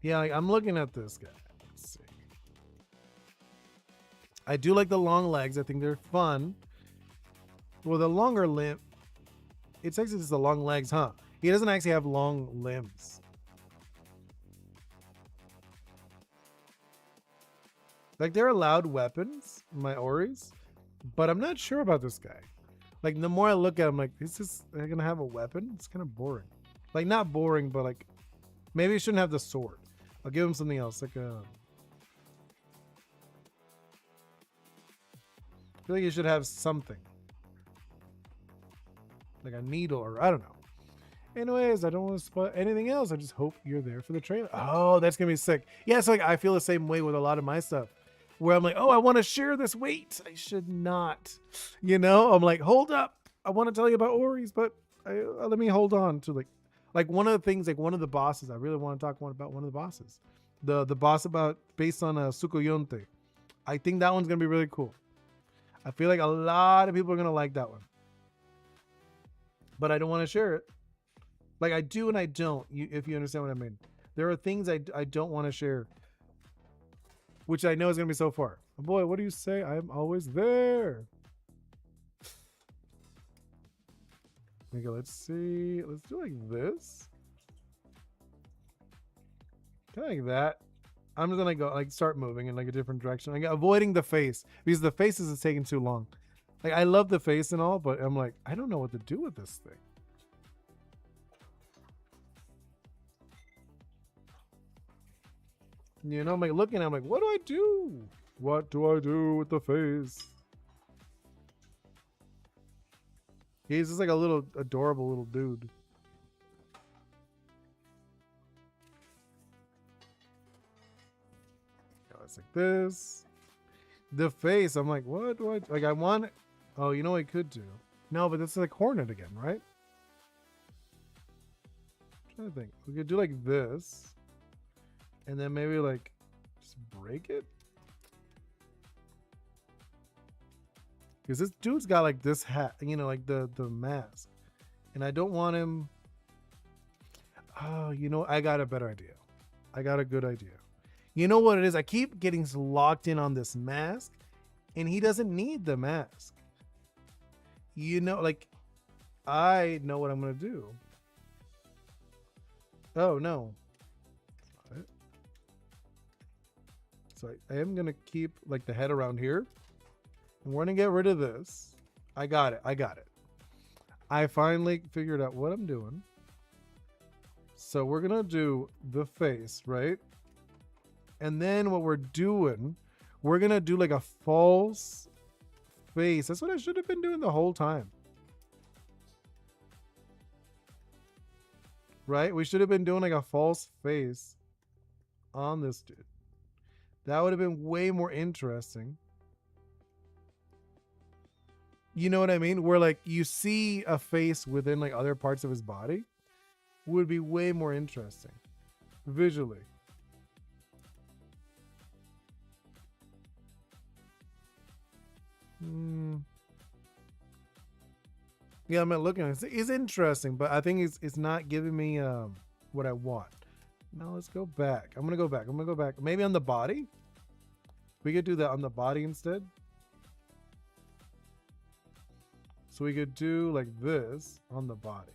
Yeah, like, I'm looking at this guy. Let's see. I do like the long legs. I think they're fun. Well, the longer limb. It's actually just the long legs, huh? He doesn't actually have long limbs. Like, they're allowed weapons, my Oris, but I'm not sure about this guy. Like, the more I look at him, like, is this they're gonna have a weapon? It's kind of boring. Like, not boring, but like Maybe he shouldn't have the sword. I'll give him something else, like a. I feel like he should have something, like a needle, or I don't know. Anyways, I don't want to spoil anything else. I just hope you're there for the trailer. Oh, that's gonna be sick. Yeah, so like I feel the same way with a lot of my stuff, where I'm like, oh, I want to share this. Wait, I should not. You know, I'm like, hold up. I want to tell you about Ori's, but let me hold on to like one of the things, like one of the bosses. I really want to talk about one of the bosses, the boss about based on Tsukuyote. I think that one's gonna be really cool. I feel like a lot of people are gonna like that one, but I don't want to share it. Like I do and I don't, if you understand what I mean. There are things I don't want to share, which I know is going to be so far. Boy, what do you say? I'm always there. Okay, let's see. Let's do like this. Kind of like that. I'm just going to go like start moving in like a different direction. Like avoiding the face because the faces is taking too long. Like I love the face and all, but I'm like, I don't know what to do with this thing. You know, I'm like looking, I'm like, what do I do? What do I do with the face? He's just like a little adorable little dude. It's like this. The face, I'm like, what do I like? I want it. Oh, you know what I could do? No, but this is like Hornet again, right? I'm trying to think. We could do like this. And then maybe like just break it. Because this dude's got like this hat, you know, like the mask. And I don't want him. Oh, you know, I got a better idea. I got a good idea. You know what it is? I keep getting locked in on this mask. And he doesn't need the mask. You know, like, I know what I'm going to do. Oh, no. So I am going to keep like the head around here. And we're going to get rid of this. I got it. I got it. I finally figured out what I'm doing. So we're going to do the face, right? And then what we're doing, we're going to do like a false face. That's what I should have been doing the whole time. Right? We should have been doing like a false face on this dude. That would have been way more interesting. You know what I mean? Where like you see a face within like other parts of his body would be way more interesting visually. Yeah, I'm not looking at it. It's interesting, but I think it's not giving me what I want. Now let's go back. I'm gonna go back. Maybe on the body. We could do that on the body instead. So we could do like this on the body.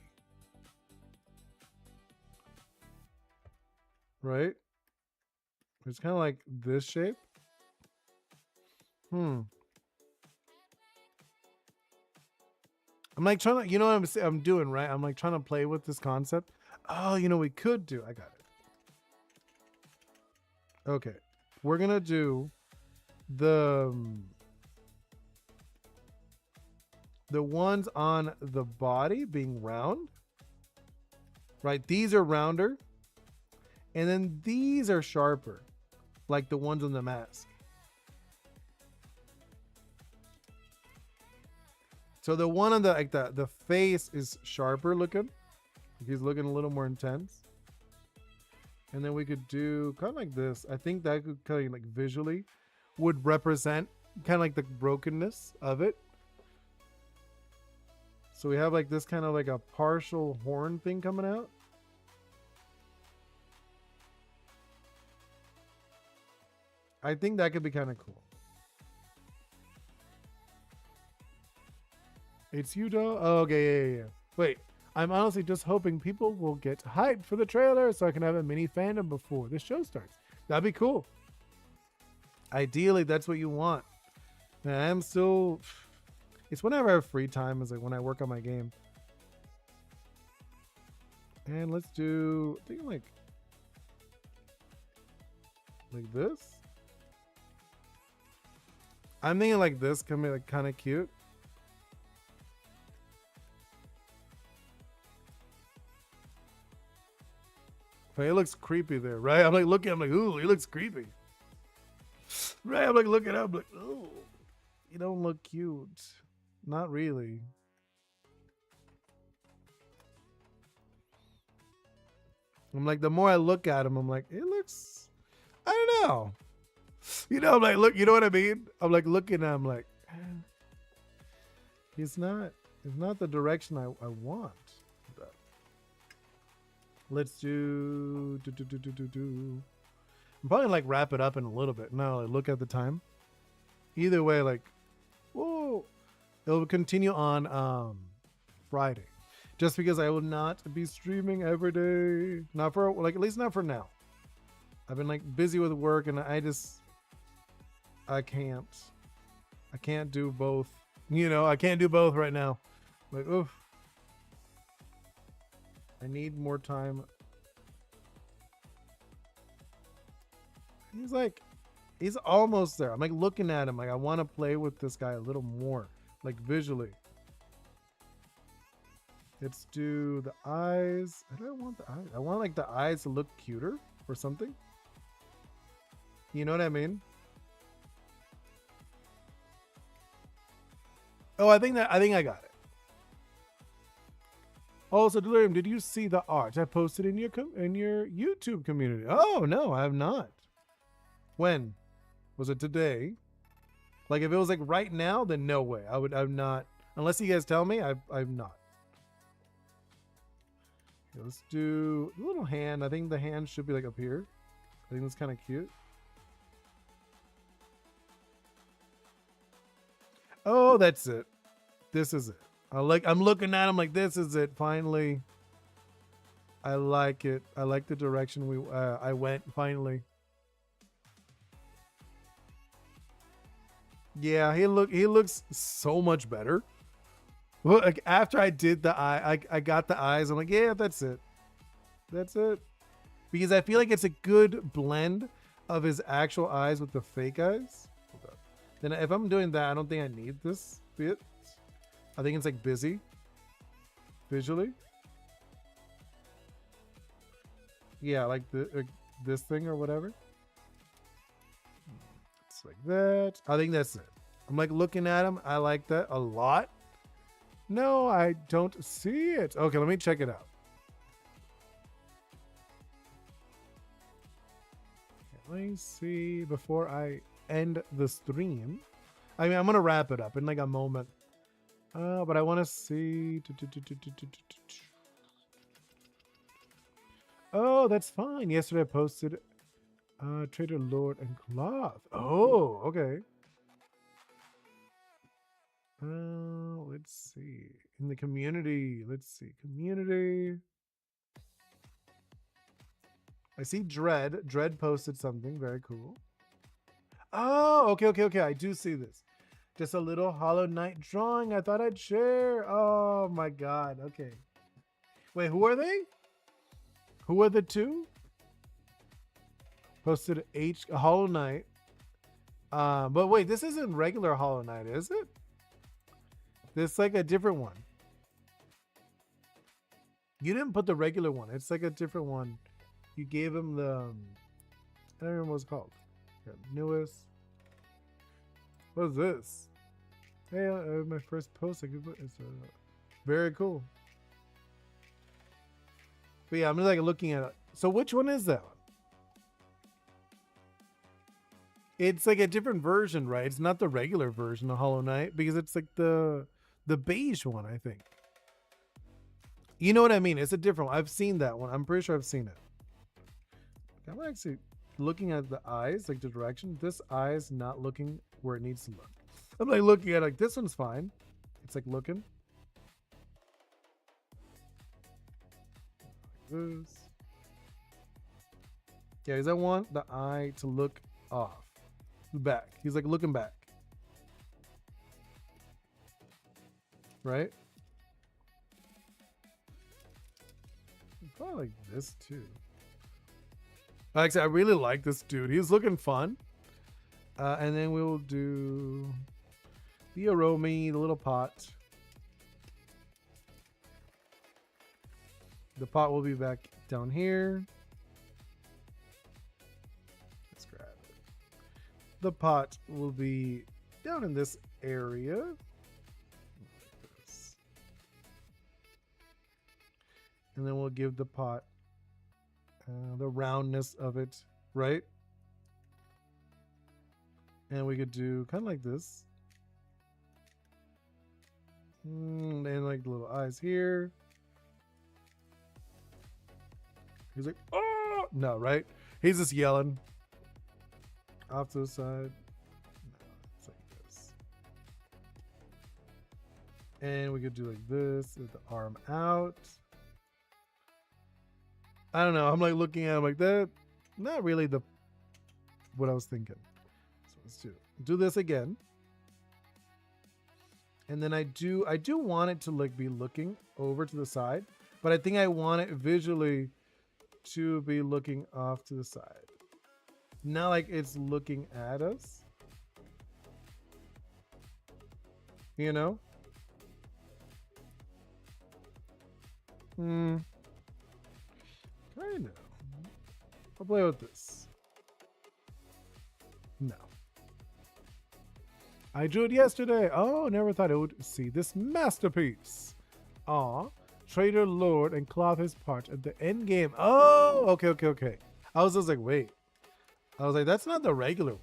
Right? It's kind of like this shape. I'm like trying to, you know what I'm doing, right? I'm like trying to play with this concept. Oh, you know, we could do, I got it. Okay. We're going to do the ones on the body being round, right? These are rounder. And then these are sharper, like the ones on the mask. So the one on the like the face is sharper looking. He's looking a little more intense. And then we could do kind of like this. I think that could kind of like visually would represent kind of like the brokenness of it. So we have like this kind of like a partial horn thing coming out. I think that could be kind of cool. It's you, though? Oh, okay, yeah. Wait, I'm honestly just hoping people will get hyped for the trailer so I can have a mini fandom before the show starts. That'd be cool. Ideally, that's what you want. And I'm still... It's whenever I have free time, is like when I work on my game. And let's do... I think like... Like this? I'm thinking like this can be like kind of cute. But it looks creepy there, right? I'm like looking, I'm like, ooh, he looks creepy. Right? I'm like looking up, like, ooh, you don't look cute. Not really. I'm like, the more I look at him, I'm like, it looks, I don't know. You know, I'm like, look, you know what I mean? I'm like looking at him like, it's not the direction I want. But let's do. I'm probably like wrap it up in a little bit. No, like, look at the time. Either way, like, whoa, it'll continue on Friday, just because I will not be streaming every day. Not for like, at least not for now. I've been like busy with work, and I can't do both. You know, I can't do both right now. Like, oof. I need more time. He's almost there. I'm like looking at him. Like, I want to play with this guy a little more, like visually. Let's do the eyes. I don't want the eyes. I want like the eyes to look cuter or something. You know what I mean? Oh, I think I got it. Oh, so Delirium, did you see the art I posted in your YouTube community? Oh no, I have not. When was it? Today? Like if it was like right now, then no way. I'm not. Unless you guys tell me, I'm not. Okay, let's do a little hand. I think the hand should be like up here. I think that's kind of cute. Oh, that's it. This is it. I'm looking at him like this is it. Finally. I like it. I like the direction I went finally. Yeah, he looks so much better. Well, like after I did the eye, I got the eyes. I'm like, yeah, that's it. That's it. Because I feel like it's a good blend of his actual eyes with the fake eyes. Then if I'm doing that, I don't think I need this bit. I think it's like busy visually. Yeah, like this thing or whatever. It's like that. I think that's it. I'm like looking at him. I like that a lot. No, I don't see it. Okay, let me check it out. Let me see before I end the stream. I mean, I'm gonna wrap it up in like a moment. But I want to see. Oh, that's fine. Yesterday I posted Trader Lord and Cloth. Oh, okay. Let's see. In the community. Let's see. Community. I see Dread. Dread posted something. Very cool. Oh, okay. I do see this. Just a little Hollow Knight drawing I thought I'd share. Oh my god. Okay. Wait, who are they? Who are the two? Posted Hollow Knight. But wait, this isn't regular Hollow Knight, is it? This is like a different one. You didn't put the regular one. It's like a different one. You gave him the I don't remember what it's called. Yeah, newest. What is this? Hey, my first post. It's very cool. But yeah, I'm just like looking at it. So which one is that one? It's like a different version, right? It's not the regular version of Hollow Knight because it's like the beige one, I think. You know what I mean? It's a different one. I've seen that one. I'm pretty sure I've seen it. I'm actually looking at the eyes, like the direction. This eye is not looking where it needs to look. I'm like looking at it, like this one's fine. It's like looking. Like this. Yeah, because I want the eye to look off. Back. He's like looking back. Right? Probably like this too. Like I said, I really like this dude. He's looking fun. And then we'll do the aromi, the little pot. The pot will be back down here. Let's grab it. The pot will be down in this area. Like this. And then we'll give the pot the roundness of it, right? And we could do kind of like this. And like the little eyes here. He's like, oh! No, right? He's just yelling. Off to the side. No, it's like this. And we could do like this with the arm out. I don't know. I'm like looking at him like that. Not really what I was thinking. So let's do this again. And then I do want it to like be looking over to the side, but I think I want it visually to be looking off to the side. Not like it's looking at us. You know? Kind of. I'll play with this. No. I drew it yesterday. Oh, never thought I would see this masterpiece. Aw. Trader Lord and Cloth his part at the end game. Oh, okay. I was just like, wait. I was like, that's not the regular one.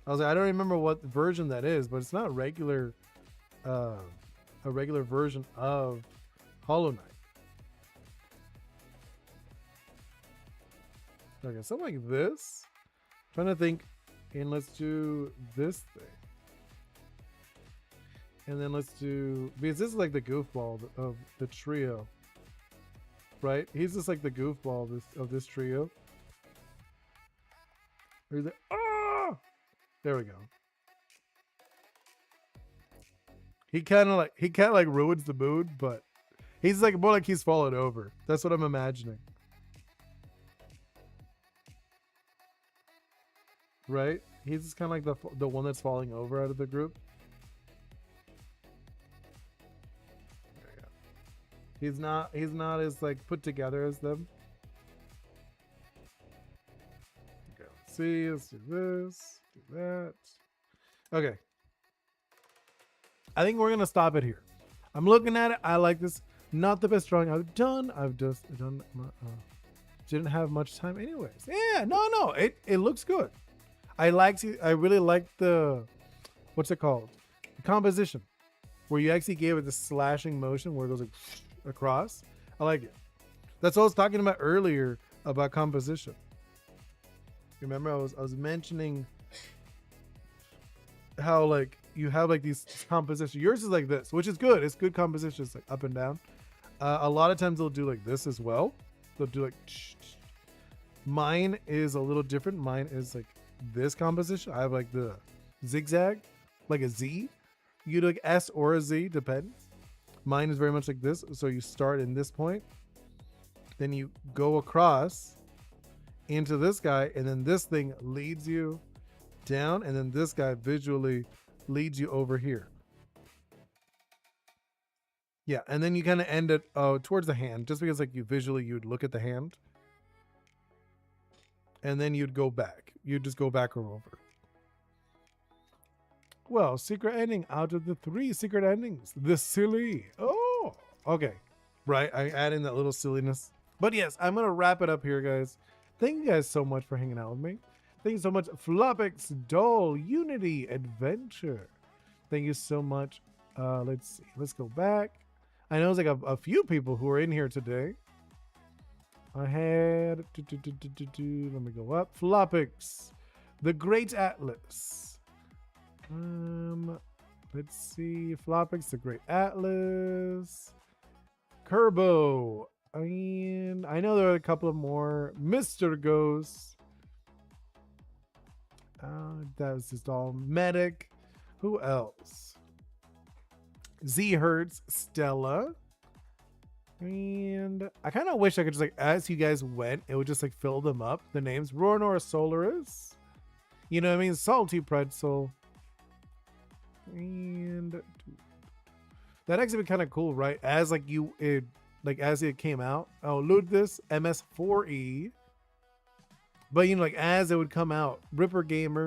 I was like, I don't remember what version that is, but it's not regular, a regular version of Hollow Knight. Okay, something like this. I'm trying to think, and let's do this thing. And then let's do, because this is like the goofball of the trio, right? He's just like the goofball of this trio. Or is it, oh! There we go. He kind of like ruins the mood, but he's like more like he's fallen over. That's what I'm imagining. Right? He's just kind of like the one that's falling over out of the group. There you go. He's not as like put together as them. Okay, let's see. Let's do this. Do that. Okay. I think we're gonna stop it here. I'm looking at it. I like this. Not the best drawing I've done. I've just done. Didn't have much time, anyways. Yeah, no. It looks good. I really like the, what's it called? The composition, where you actually gave it the slashing motion where it goes like across. I like it. That's what I was talking about earlier about composition. Remember, I was mentioning how like you have like these compositions. Yours is like this, which is good. It's good composition. It's like up and down. A lot of times they'll do like this as well. They'll do like. Mine is a little different. Mine is like this composition. I have like the zigzag, like a Z. You do like S or a Z, depends. Mine is very much like this. So you start in this point, then you go across into this guy, and then this thing leads you down, and then this guy visually leads you over here. Yeah, and then you kind of end it towards the hand, just because like you'd look at the hand. And then you'd go back. You'd just go back or over. Well, secret ending out of the 3 secret endings. The silly. Oh, okay. Right, I add in that little silliness. But yes, I'm going to wrap it up here, guys. Thank you guys so much for hanging out with me. Thank you so much, Flopix, Doll, Unity, Adventure. Thank you so much. Let's see. Let's go back. I know there's like a few people who are in here today. I had, let me go up. Flopix, the Great Atlas. Let's see. Flopix, the Great Atlas. Kerbo. And I know there are a couple of more. Mr. Ghost. That was just all Medic. Who else? Z Hertz, Stella. And I kind of wish I could just like, as you guys went, it would just like fill them up. The names Roranor Solaris. You know what I mean? Salty Pretzel. And that actually be kind of cool, right? As like like as it came out. Oh, Ludus MS4E. But you know, like as it would come out, Ripper Gamer,